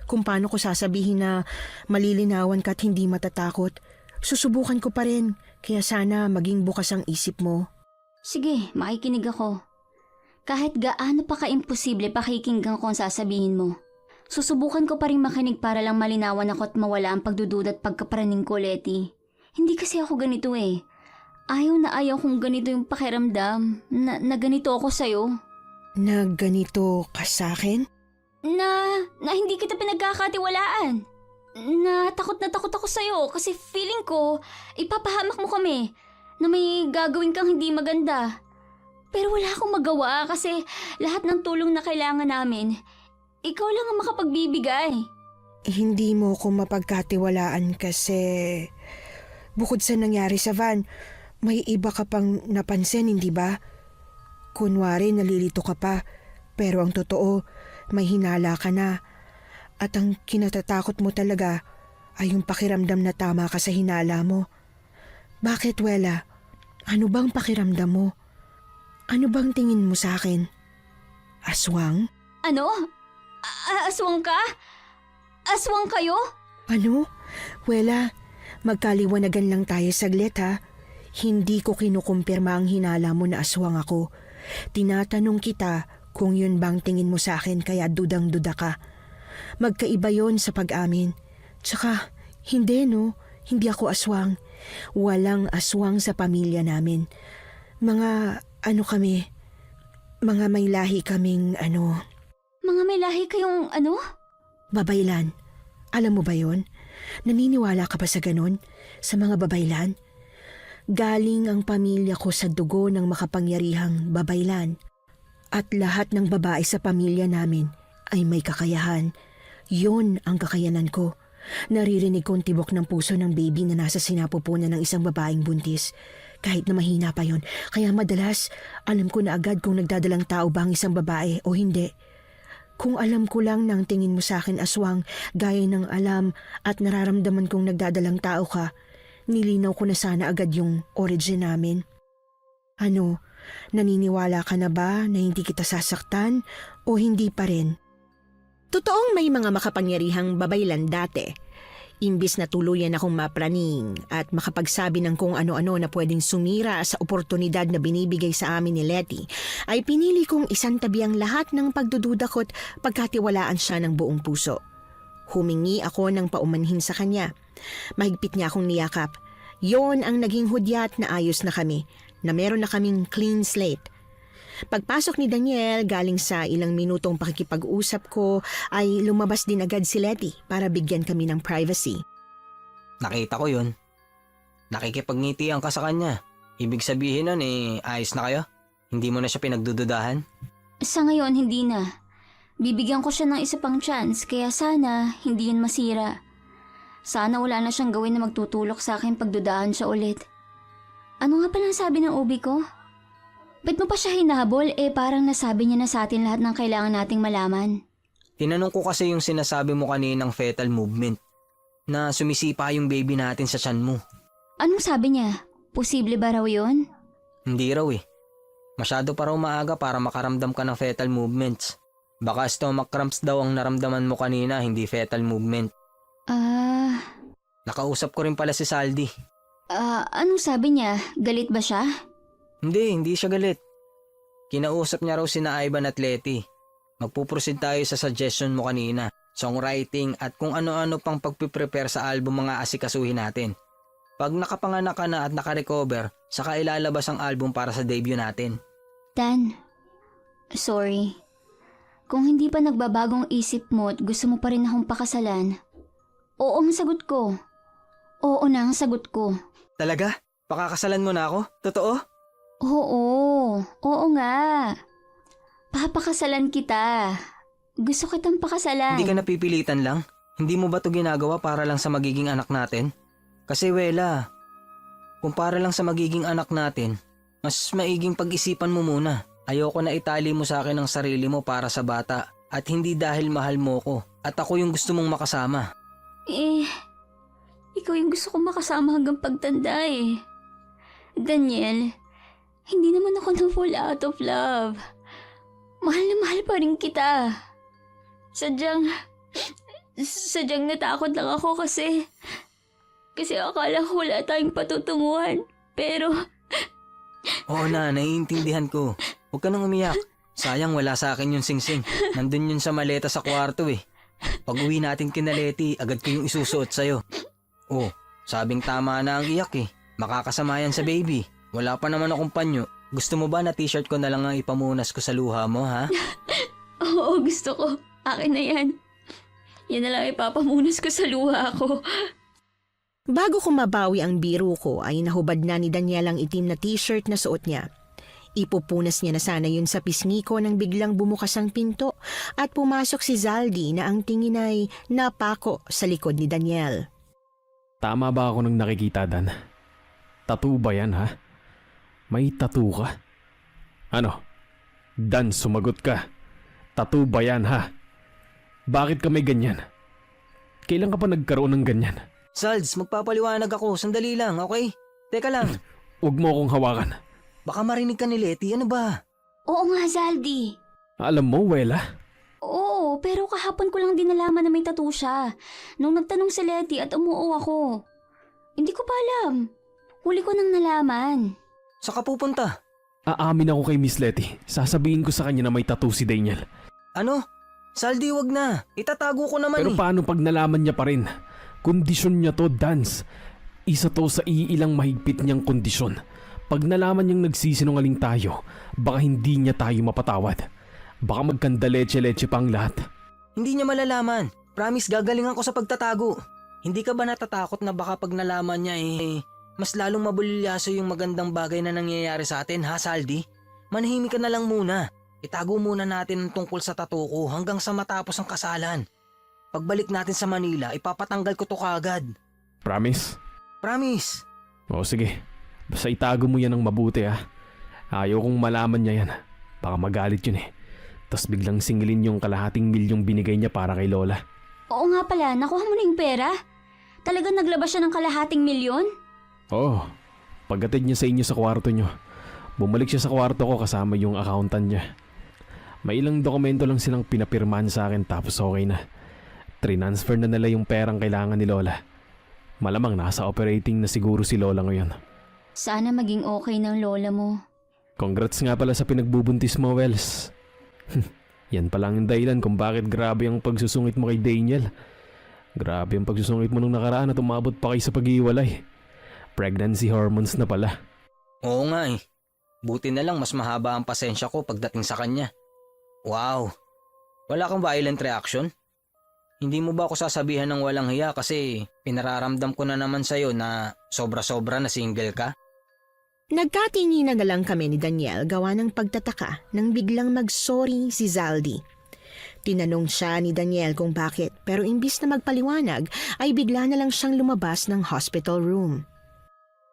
Kung paano ko sasabihin na malilinawan ka at hindi matatakot. Susubukan ko pa rin, kaya sana maging bukas ang isip mo. Sige, makikinig ako. Kahit gaano pa ka-imposible pakikinggan ko ang sasabihin mo. Susubukan ko pa rin makinig para lang malinawan ako at mawala ang pagdududa at pagkaparaning ko, Letty. Hindi kasi ako ganito Ayaw na ayaw kong ganito yung pakiramdam na ganito ako sa'yo. Na ganito ka sa'kin? Na hindi kita pinagkakatiwalaan. Na takot ako sa'yo kasi feeling ko ipapahamak mo kami na may gagawin kang hindi maganda. Pero wala akong magawa kasi lahat ng tulong na kailangan namin, ikaw lang ang makapagbibigay. Hindi mo ko mapagkatiwalaan kasi bukod sa nangyari sa van, may iba ka pang napansin, hindi ba? Kunwari nalilito ka pa, pero ang totoo, may hinala ka na. At ang kinatatakot mo talaga ay yung pakiramdam na tama ka sa hinala mo. Bakit, Wela? Ano bang pakiramdam mo? Ano bang tingin mo sa akin? Aswang? Ano? Aswang ka? Aswang kayo? Ano? Wela, magkaliwanagan lang tayo saglit ha. Hindi ko kinukumpirma ang hinala mo na aswang ako. Tinatanong kita kung yun bang tingin mo sa akin kaya dudang-duda ka. Magkaiba yon sa pag-amin. Tsaka, hindi hindi ako aswang. Walang aswang sa pamilya namin. Mga kami, mga may lahi kaming Mga may lahi kayong babaylan. Alam mo ba yon? Naniniwala ka ba sa ganon? Sa mga babaylan? Galing ang pamilya ko sa dugo ng makapangyarihang babaylan. At lahat ng babae sa pamilya namin ay may kakayahan. Yon ang kakayanan ko. Naririnig ko ang tibok ng puso ng baby na nasa sinapupunan ng isang babaeng buntis. Kahit na mahina pa yon. Kaya madalas, alam ko na agad kung nagdadalang tao ba ang isang babae o hindi. Kung alam ko lang na ang tingin mo sa akin aswang, gaya ng alam at nararamdaman kong nagdadalang tao ka, nilinaw ko na sana agad yung origin namin. Naniniwala ka na ba na hindi kita sasaktan o hindi pa rin? Totoong may mga makapangyarihang babaylan dati. Imbis na tuluyan akong mapraning at makapagsabi ng kung ano-ano na pwedeng sumira sa oportunidad na binibigay sa amin ni Letty, ay pinili kong isantabi ang lahat ng pagdududa ko't pagkatiwalaan siya ng buong puso. Humingi ako ng paumanhin sa kanya. Mahigpit niya akong niyakap. Yon ang naging hudyat na ayos na kami, na meron na kaming clean slate. Pagpasok ni Daniel galing sa ilang minutong pakikipag-usap ko ay lumabas din agad si Letty para bigyan kami ng privacy. Nakita ko yun. Nakikipagngitian ka sa kanya. Ibig sabihin nun ayos na kayo? Hindi mo na siya pinagdududahan? Sa ngayon, hindi na. Bibigyan ko siya ng isa pang chance kaya sana hindi yun masira. Sana wala na siyang gawin na magtutulok sa akin pagdudahan siya ulit. Ano nga palang sabi ng ubi ko? Ba't mo pa siya hinahabol parang nasabi niya na sa atin lahat ng kailangan nating malaman? Tinanong ko kasi yung sinasabi mo kaninang fetal movement. Na sumisipa yung baby natin sa tiyan mo. Anong sabi niya? Posible ba raw yun? Hindi raw Masyado pa raw maaga para makaramdam ka ng fetal movements. Baka stomach cramps daw ang naramdaman mo kanina, hindi fetal movement. Nakausap ko rin pala si Saldi. Anong sabi niya? Galit ba siya? Hindi siya galit. Kinausap niya raw sina Ivan at Letty. Magpuproceed tayo sa suggestion mo kanina, songwriting at kung ano-ano pang pagpiprepare sa album mga asikasuhin natin. Pag nakapanganak ka na at nakarecover, saka ilalabas ang album para sa debut natin. Dan, sorry. Kung hindi pa nagbabagong isip mo at gusto mo pa rin akong pakasalan, oo ang sagot ko. Oo na ang sagot ko. Talaga? Pakakasalan mo na ako? Totoo? Oo nga. Papakasalan kita. Gusto kitang pakasalan. Hindi ka napipilitan lang? Hindi mo ba to ginagawa para lang sa magiging anak natin? Kasi Wela, kung para lang sa magiging anak natin, mas maiging pag-isipan mo muna. Ayoko na itali mo sa akin ang sarili mo para sa bata at hindi dahil mahal mo ko at ako yung gusto mong makasama. Ikaw yung gusto kong makasama hanggang pagtanda eh. Daniel, hindi naman ako na-fall out of love. Mahal na mahal pa rin kita. Sadyang natakot lang ako kasi akala ko wala tayong patutunguhan. Pero Oo na, naiintindihan ko. Huwag ka nang umiyak. Sayang wala sa akin yung singsing. Nandun yun sa maleta sa kwarto eh. Pag uwi natin kina Leti, agad ko yung isusuot sa'yo. Oh, sabing tama na ang iyak eh. Makakasama yan sa baby. Wala pa naman akong panyo. Gusto mo ba na t-shirt ko na lang ang ipamunas ko sa luha mo, ha? oo, gusto ko. Akin na yan. Yan na lang ipapamunas ko sa luha ko. Bago ko mabawi ang biro ko ay nahubad na ni Daniel ang itim na t-shirt na suot niya. Ipupunas niya na sana yun sa pisngi ko nang biglang bumukas ang pinto at pumasok si Zaldi na ang tingin ay napako sa likod ni Daniel. Tama ba ako nang nakikita, Dan? Tattoo ba yan, ha? May tattoo ka? Ano? Dan, sumagot ka. Tattoo ba yan, ha? Bakit ka may ganyan? Kailan ka pa nagkaroon ng ganyan? Salds, magpapaliwanag ako. Sandali lang, okay? Teka lang. Huwag mo akong hawakan. Baka marinig ka ni Leti. Ano ba? Oo nga, Zaldi. Alam mo, Wela, Oo, pero kahapon ko lang din nalaman na may tattoo siya. Nung nagtanong si Leti at umuo ako. Hindi ko pa alam. Huli ko nang nalaman. Saan ka pupunta? aamin ako kay Miss Letty. Sasabihin ko sa kanya na may tattoo si Daniel. Ano? Saldi, wag na. Itatago ko naman Pero eh. paano pag nalaman niya pa rin? Kondisyon niya to, Dance. Isa to sa iilang mahigpit niyang kondisyon. Pag nalaman niyang nagsisinungaling tayo, baka hindi niya tayo mapatawad. Baka magkandaleche-leche pa ang lahat. Hindi niya malalaman. Promise, gagalingan ko sa pagtatago. Hindi ka ba natatakot na baka pag nalaman niya mas lalong mabulilyaso yung magandang bagay na nangyayari sa atin, ha, Saldi? Manahimik ka na lang muna. Itago muna natin ang tungkol sa tattoo ko hanggang sa matapos ang kasalan. Pagbalik natin sa Manila, ipapatanggal ko to kaagad. Promise? Promise. O sige, basta itago mo yan ng mabuti ha. Ayaw kong malaman niya yan. Baka magalit yun eh. Tapos biglang singilin yung kalahating milyong binigay niya para kay Lola. Oo nga pala, nakuha mo na yung pera? Talagang naglabas siya ng kalahating milyon? Oo, pagkatid niya sa inyo sa kwarto niyo. Bumalik siya sa kwarto ko kasama yung accountant niya. May ilang dokumento lang silang pinapirmahan sa akin tapos okay na. Transfer na nila yung perang kailangan ni Lola. Malamang nasa operating na siguro si Lola ngayon. Sana maging okay ng lola mo. Congrats nga pala sa pinagbubuntis mo, Wells. Yan pa lang yung dahilan kung bakit grabe ang pagsusungit mo kay Daniel. Grabe ang pagsusungit mo nung nakaraan at umabot pa kayo sa pag-iwalay. Pregnancy hormones na pala. Oo nga eh. Buti na lang mas mahaba ang pasensya ko pagdating sa kanya. Wow. Wala kang violent reaction? Hindi mo ba ako sasabihan ng walang hiya kasi pinararamdam ko na naman sa'yo na sobra-sobra na single ka? Nagkatinginan na lang kami ni Daniel gawa ng pagtataka nang biglang mag-sorry si Zaldi. Tinanong siya ni Daniel kung bakit pero imbis na magpaliwanag ay bigla na lang siyang lumabas ng hospital room.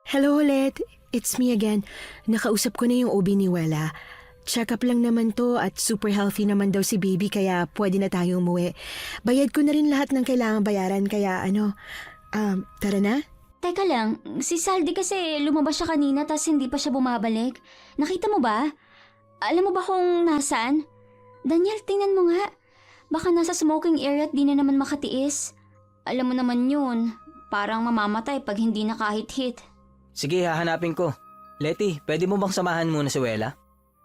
Hello ulit, it's me again. Nakausap ko na yung OB ni Wela. Check up lang naman to at super healthy naman daw si baby kaya pwede na tayo umuwi. Bayad ko na rin lahat ng kailangang bayaran kaya tara na? Teka lang, si Saldi kasi lumabas siya kanina tas hindi pa siya bumabalik. Nakita mo ba? Alam mo ba kung nasaan? Daniel, tingnan mo nga. Baka nasa smoking area at di na naman makatiis. Alam mo naman yun, parang mamamatay pag hindi na kahit hit. Sige, hahanapin ko. Leti, pwede mo bang samahan muna si Wela?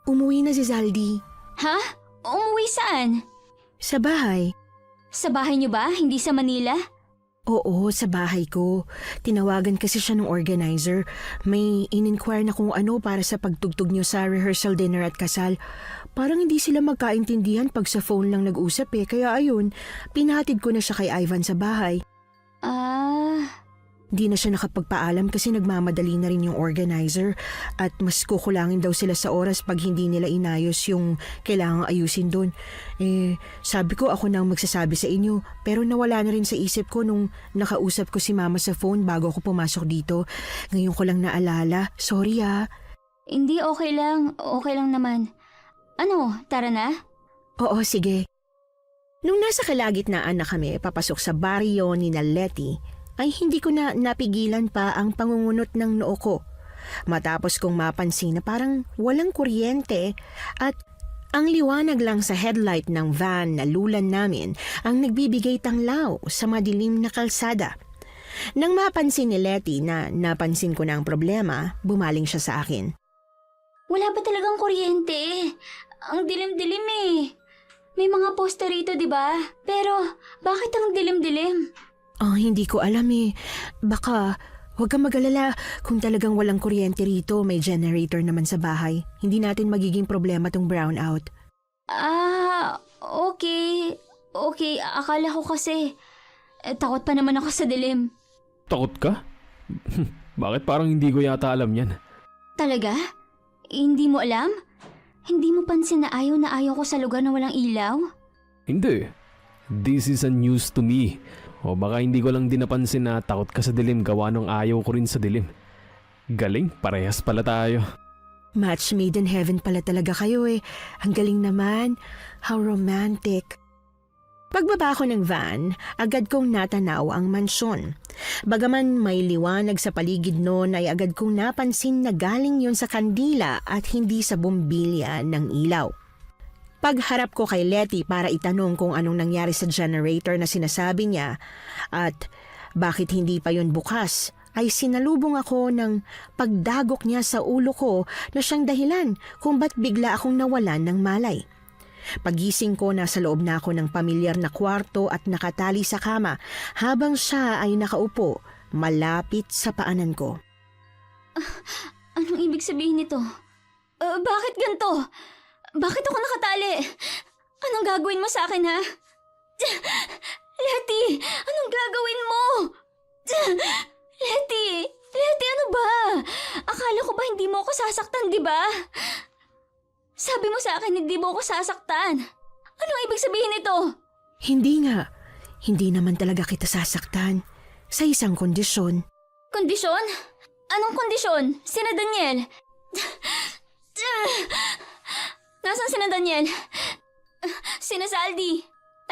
Umuwi na si Zaldi. Ha? Umuwi saan? Sa bahay. Sa bahay niyo ba? Hindi sa Manila? Oo, sa bahay ko. Tinawagan kasi siya ng organizer. May in-inquire na kung ano para sa pagtugtog niyo sa rehearsal dinner at kasal. Parang hindi sila magkaintindihan pag sa phone lang nag-usap eh. Kaya ayun, pinahatid ko na siya kay Ivan sa bahay. Di na siya nakapagpaalam kasi nagmamadali na rin yung organizer at mas kukulangin daw sila sa oras pag hindi nila inayos yung kailangang ayusin doon. Sabi ko ako nang magsasabi sa inyo pero nawala na rin sa isip ko nung nakausap ko si mama sa phone bago ako pumasok dito. Ngayon ko lang naalala. Sorry ah. Hindi, okay lang. Okay lang naman. Ano, tara na? Oo, sige. Nung nasa kalagitnaan na kami papasok sa baryo ni Letty, ay hindi ko na napigilan pa ang pangungunot ng noo ko. Matapos kong mapansin na parang walang kuryente at ang liwanag lang sa headlight ng van na lulan namin ang nagbibigay tanglaw sa madilim na kalsada. Nang mapansin ni Letty na napansin ko na ang problema, bumaling siya sa akin. Wala ba talagang kuryente? Ang dilim-dilim eh. May mga poster rito, di ba? Pero, bakit ang dilim-dilim? Hindi ko alam eh. Baka, huwag kang mag-alala. Kung talagang walang kuryente rito, may generator naman sa bahay. Hindi natin magiging problema tong brownout. Okay. Okay, akala ko kasi. Takot pa naman ako sa dilim. Takot ka? Bakit parang hindi ko yata alam yan? Talaga? Hindi mo alam? Hindi mo pansin na ayaw ko sa lugar na walang ilaw? Hindi. This is a news to me. O baka hindi ko lang din napansin na takot ka sa dilim gawa nung ayaw ko rin sa dilim. Galing, parehas pala tayo. Match made in heaven pala talaga kayo eh. Ang galing naman. How romantic. Pagbaba ko ng van, agad kong natanaw ang mansyon. Bagaman may liwanag sa paligid noon ay agad kong napansin na galing yon sa kandila at hindi sa bumbilya ng ilaw. Pagharap ko kay Letty para itanong kung anong nangyari sa generator na sinasabi niya at bakit hindi pa yon bukas, ay sinalubong ako ng pagdagok niya sa ulo ko na siyang dahilan kung ba't bigla akong nawalan ng malay. Pagising ko, nasa loob na ako ng pamilyar na kwarto at nakatali sa kama habang siya ay nakaupo malapit sa paanan ko. Anong ibig sabihin nito? Bakit ganito? Bakit ako nakatali? Anong gagawin mo sa akin, ha? Letty! Anong gagawin mo? Letty! Letty, ano ba? Akala ko ba hindi mo ako sasaktan, di ba? Sabi mo sa akin hindi mo ako sasaktan. Anong ibig sabihin nito? Hindi nga. Hindi naman talaga kita sasaktan. Sa isang kondisyon. Kondisyon? Anong kondisyon? Sina Daniel? Nasaan sina Daniel? Sina Saldi?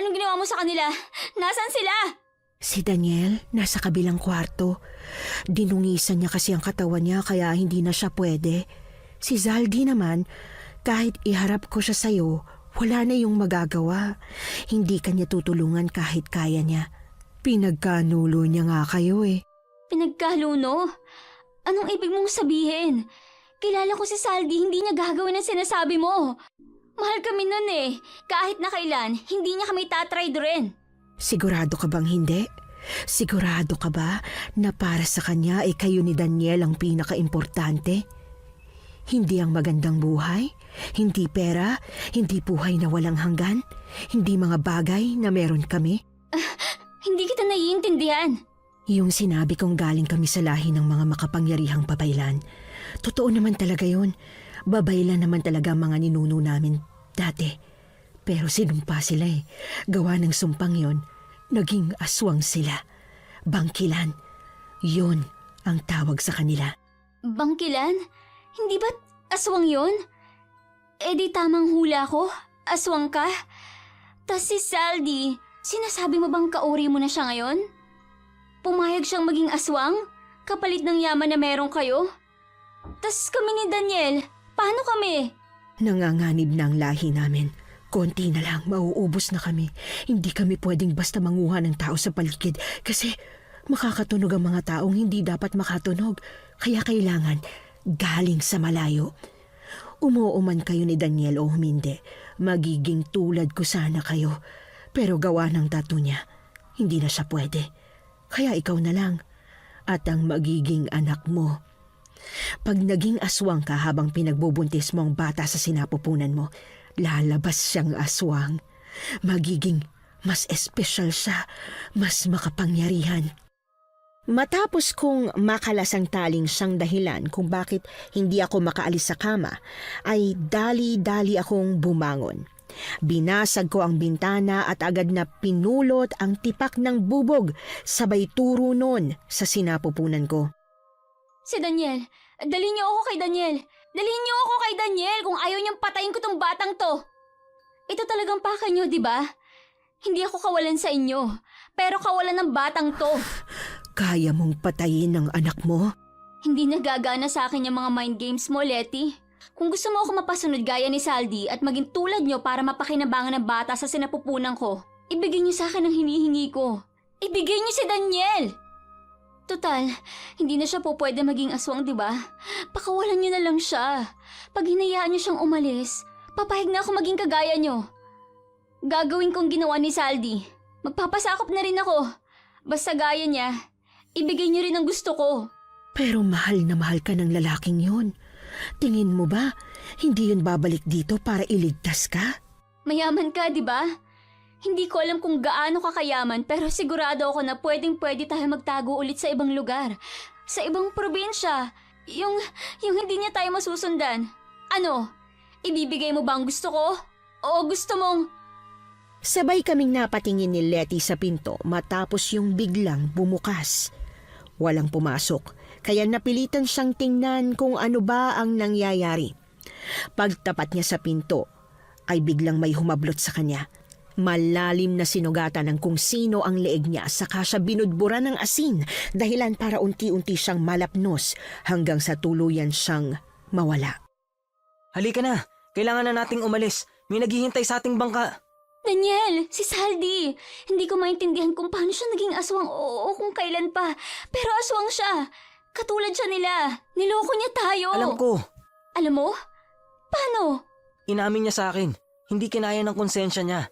Anong ginawa mo sa kanila? Nasaan sila? Si Daniel, nasa kabilang kwarto. Dinungisan niya kasi ang katawan niya kaya hindi na siya pwede. Si Zaldi naman, kahit iharap ko siya sa'yo, wala na yung magagawa. Hindi kanya tutulungan kahit kaya niya. Pinagkanulo niya nga kayo eh. Pinagkaluno? Anong ibig mong sabihin? Kilala ko si Saldi, hindi niya gagawin ang sinasabi mo. Mahal kami nun eh. Kahit na kailan, hindi niya kami tatry rin. Sigurado ka bang hindi? Sigurado ka ba na para sa kanya ay kayo ni Daniel ang pinaka-importante? Hindi ang magandang buhay? Hindi pera? Hindi buhay na walang hanggan? Hindi mga bagay na meron kami? Hindi kita naiintindihan. Yung sinabi kong galing kami sa lahi ng mga makapangyarihang babaylan. Totoo naman talaga yun. Babaylan naman talaga ang mga ninuno namin dati. Pero sinumpa sila eh. Gawa ng sumpang yon, naging aswang sila. Bangkilan. Yun ang tawag sa kanila. Bangkilan? Hindi ba't aswang yon? Eh di tamang hula ko? Aswang ka? Tas si Saldi, sinasabi mo bang kauri mo na siya ngayon? Pumayag siyang maging aswang? Kapalit ng yaman na meron kayo? Tas kami ni Daniel, paano kami? Nanganganib na ang lahi namin. Konti na lang, mauubos na kami. Hindi kami pwedeng basta manguha ng tao sa paligid kasi makakatunog ang mga taong hindi dapat makatunog. Kaya kailangan galing sa malayo. Umuuman kayo ni Daniel o humindi, magiging tulad ko sana kayo. Pero gawa ng tattoo niya, hindi na siya pwede. Kaya ikaw na lang at ang magiging anak mo. Pag naging aswang ka habang pinagbubuntis mo ang bata sa sinapupunan mo, lalabas siyang aswang. Magiging mas espesyal siya, mas makapangyarihan. Matapos kong makalasang taling siyang dahilan kung bakit hindi ako makaalis sa kama, ay dali-dali akong bumangon. Binasag ko ang bintana at agad na pinulot ang tipak ng bubog, sabay turo nun sa sinapupunan ko. Si Daniel, dalhin niyo ako kay Daniel. Dalhin niyo ako kay Daniel kung ayaw niyang patayin ko tong batang to. Ito talagang paka niyo, di ba? Hindi ako kawalan sa inyo, pero kawalan ng batang to. Kaya mong patayin ang anak mo? Hindi nagagana sa akin yung mga mind games mo, Letty. Kung gusto mo ako mapasunod gaya ni Saldi at maging tulad niyo para mapakinabangan ng bata sa sinapupunan ko, ibigay niyo sa akin ang hinihingi ko. Ibigay niyo si Daniel! Total, hindi na siya po pwede maging aswang, di ba? Pakawalan niyo na lang siya. Pag hinayaan niyo siyang umalis, papayag na ako maging kagaya niyo. Gagawin kong ginawa ni Saldi. Magpapasakop na rin ako. Basta gaya niya, ibigay niyo rin ang gusto ko. Pero mahal na mahal ka ng lalaking yun. Tingin mo ba, hindi yun babalik dito para iligtas ka? Mayaman ka, di ba? Hindi ko alam kung gaano ka kayaman pero sigurado ako na pwedeng-pwede tayo magtago ulit sa ibang lugar. Sa ibang probinsya. Yung hindi niya tayo masusundan. Ano? Ibibigay mo ba ang gusto ko? O gusto mong... Sabay kaming napatingin ni Letty sa pinto matapos yung biglang bumukas. Walang pumasok, kaya napilitan siyang tingnan kung ano ba ang nangyayari. Pagtapat niya sa pinto, ay biglang may humablot sa kanya. Malalim na sinugatan ng kung sino ang leeg niya, saka siya binudbura ng asin, dahilan para unti-unti siyang malapnos hanggang sa tuluyan siyang mawala. Halika na, kailangan na nating umalis. May naghihintay sa ating bangka. Daniel, si Saldi. Hindi ko maintindihan kung paano siya naging aswang o kung kailan pa. Pero aswang siya. Katulad siya nila. Niloko niya tayo. Alam ko, Alam mo? Paano? inamin niya sa akin. Hindi kinaya ng konsensya niya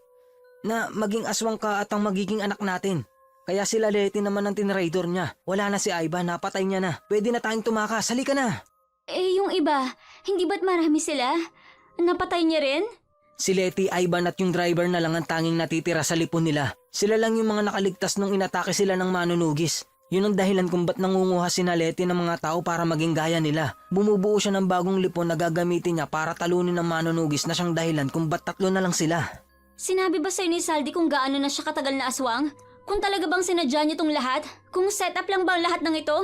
na maging aswang ka at ang magiging anak natin. Kaya sila Letty naman ang tinraidor niya. Wala na si Ivan, napatay niya na. Pwede na tayong tumakas, halika na. Eh, yung iba, hindi ba't marami sila? Napatay niya rin? Si Letty, Ivan at yung driver na lang ang tanging natitira sa lipon nila. Sila lang yung mga nakaligtas nung inatake sila ng manunugis. Yun ang dahilan kung ba't nangunguha si Letty ng mga tao para maging gaya nila. Bumubuo siya ng bagong lipon na gagamitin niya para talunin ng manunugis na siyang dahilan kung ba't 3 na lang sila. Sinabi ba sa'yo ni Saldi kung gaano na siya katagal na aswang? Kung talaga bang sinadya niya tong lahat? Kung setup lang ba ang lahat ng ito?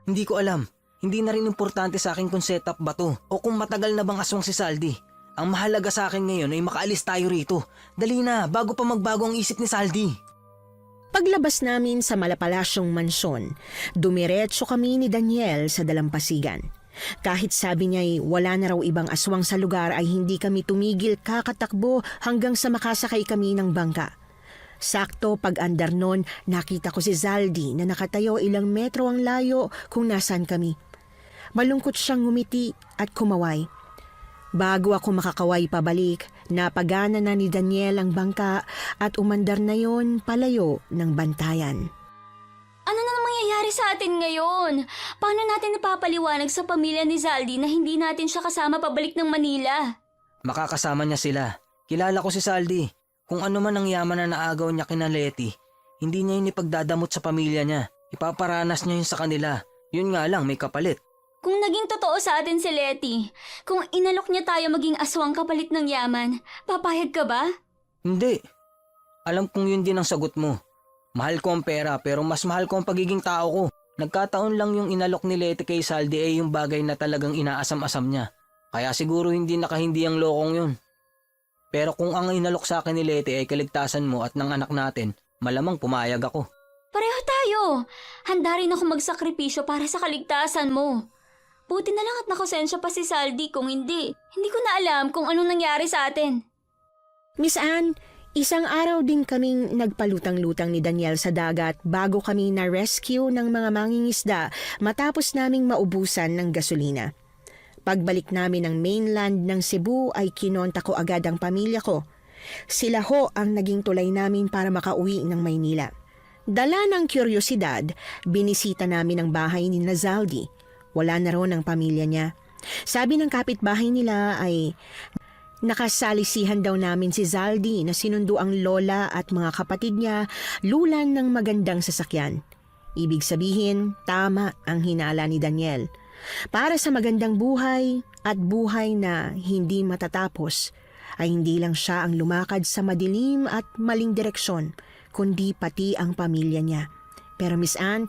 Hindi ko alam. Hindi na rin importante sa akin kung setup ba to o kung matagal na bang aswang si Saldi. Ang mahalaga sa akin ngayon ay makaalis tayo rito. Dali na, bago pa magbago ang isip ni Saldi. Paglabas namin sa malapalasyong mansyon, dumiretso kami ni Daniel sa dalampasigan. Kahit sabi niya'y wala na raw ibang aswang sa lugar ay hindi kami tumigil kakatakbo hanggang sa makasakay kami ng bangka. Sakto pag-andar nun, nakita ko si Zaldi na nakatayo ilang metro ang layo kung nasaan kami. Malungkot siyang ngumiti at kumaway. Bago ako makakaway pabalik, napagana na ni Daniel ang bangka at umandar na yon palayo ng bantayan. Ano na mangyayari sa atin ngayon? Paano natin napapaliwanag sa pamilya ni Zaldi na hindi natin siya kasama pabalik ng Manila? Makakasama niya sila. Kilala ko si Saldi. Kung ano man ang yaman na naagaw niya kina Letty, hindi niya yun ipagdadamot sa pamilya niya. Ipaparanas niya yun sa kanila. Yun nga lang, may kapalit. Kung naging totoo sa atin si Letty, kung inalok niya tayo maging aswang kapalit ng yaman, papayag ka ba? Hindi. Alam kong yun din ang sagot mo. Mahal ko ang pera pero mas mahal ko ang pagiging tao ko. Nagkataon lang yung inalok ni Letty kay Saldi ay yung bagay na talagang inaasam-asam niya. Kaya siguro hindi nakahindi ang lokong yun. Pero kung ang inalok sa akin ni Letty ay kaligtasan mo at ng anak natin, malamang pumayag ako. Pareho tayo. Handa rin ako magsakripisyo para sa kaligtasan mo. Buti na lang at nakosensya pa si Saldi kung hindi. Hindi ko na alam kung anong nangyari sa atin. Miss Anne, isang araw din kaming nagpalutang-lutang ni Daniel sa dagat bago kami na-rescue ng mga mangingisda matapos naming maubusan ng gasolina. Pagbalik namin ng mainland ng Cebu ay kinonta ko agad ang pamilya ko. Sila ho ang naging tulay namin para makauwi ng Maynila. Dala ng kuryosidad, binisita namin ang bahay ni Nazaldi. Wala na raw ng pamilya niya. Sabi ng kapitbahay nila ay nakasalisihan daw namin si Zaldi na sinundo ang lola at mga kapatid niya lulan ng magandang sasakyan. Ibig sabihin, tama ang hinala ni Daniel. Para sa magandang buhay at buhay na hindi matatapos, ay hindi lang siya ang lumakad sa madilim at maling direksyon, kundi pati ang pamilya niya. Pero Miss Anne,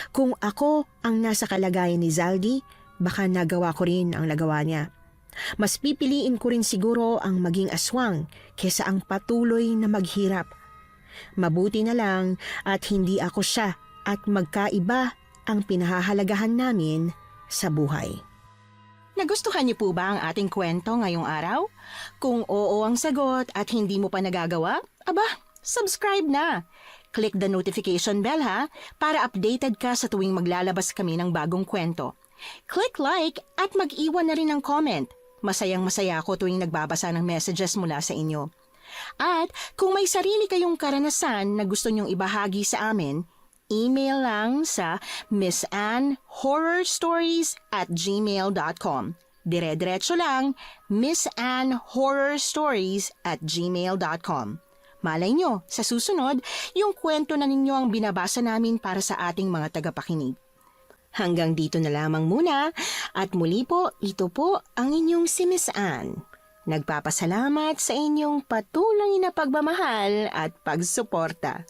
kung ako ang nasa kalagayan ni Zaldi, baka nagawa ko rin ang nagawa niya. Mas pipiliin ko rin siguro ang maging aswang kesa ang patuloy na maghirap. Mabuti na lang at hindi ako siya at magkaiba ang pinahahalagahan namin sa buhay. Nagustuhan niyo po ba ang ating kwento ngayong araw? Kung oo ang sagot at hindi mo pa nagagawa, aba, subscribe na! Click the notification bell ha, para updated ka sa tuwing maglalabas kami ng bagong kwento. Click like at mag-iwan na rin ng comment. Masayang-masaya ako tuwing nagbabasa ng messages mula sa inyo. At kung may sarili kayong karanasan na gusto nyong ibahagi sa amin, email lang sa missanhorrorstories@gmail.com. Dire-diretso lang, missanhorrorstories@gmail.com. Malay nyo, sa susunod, yung kwento na ninyo ang binabasa namin para sa ating mga tagapakinig. Hanggang dito na lamang muna at muli po, ito po ang inyong si Miss Anne. Nagpapasalamat sa inyong patuloy na pagmamahal at pagsuporta.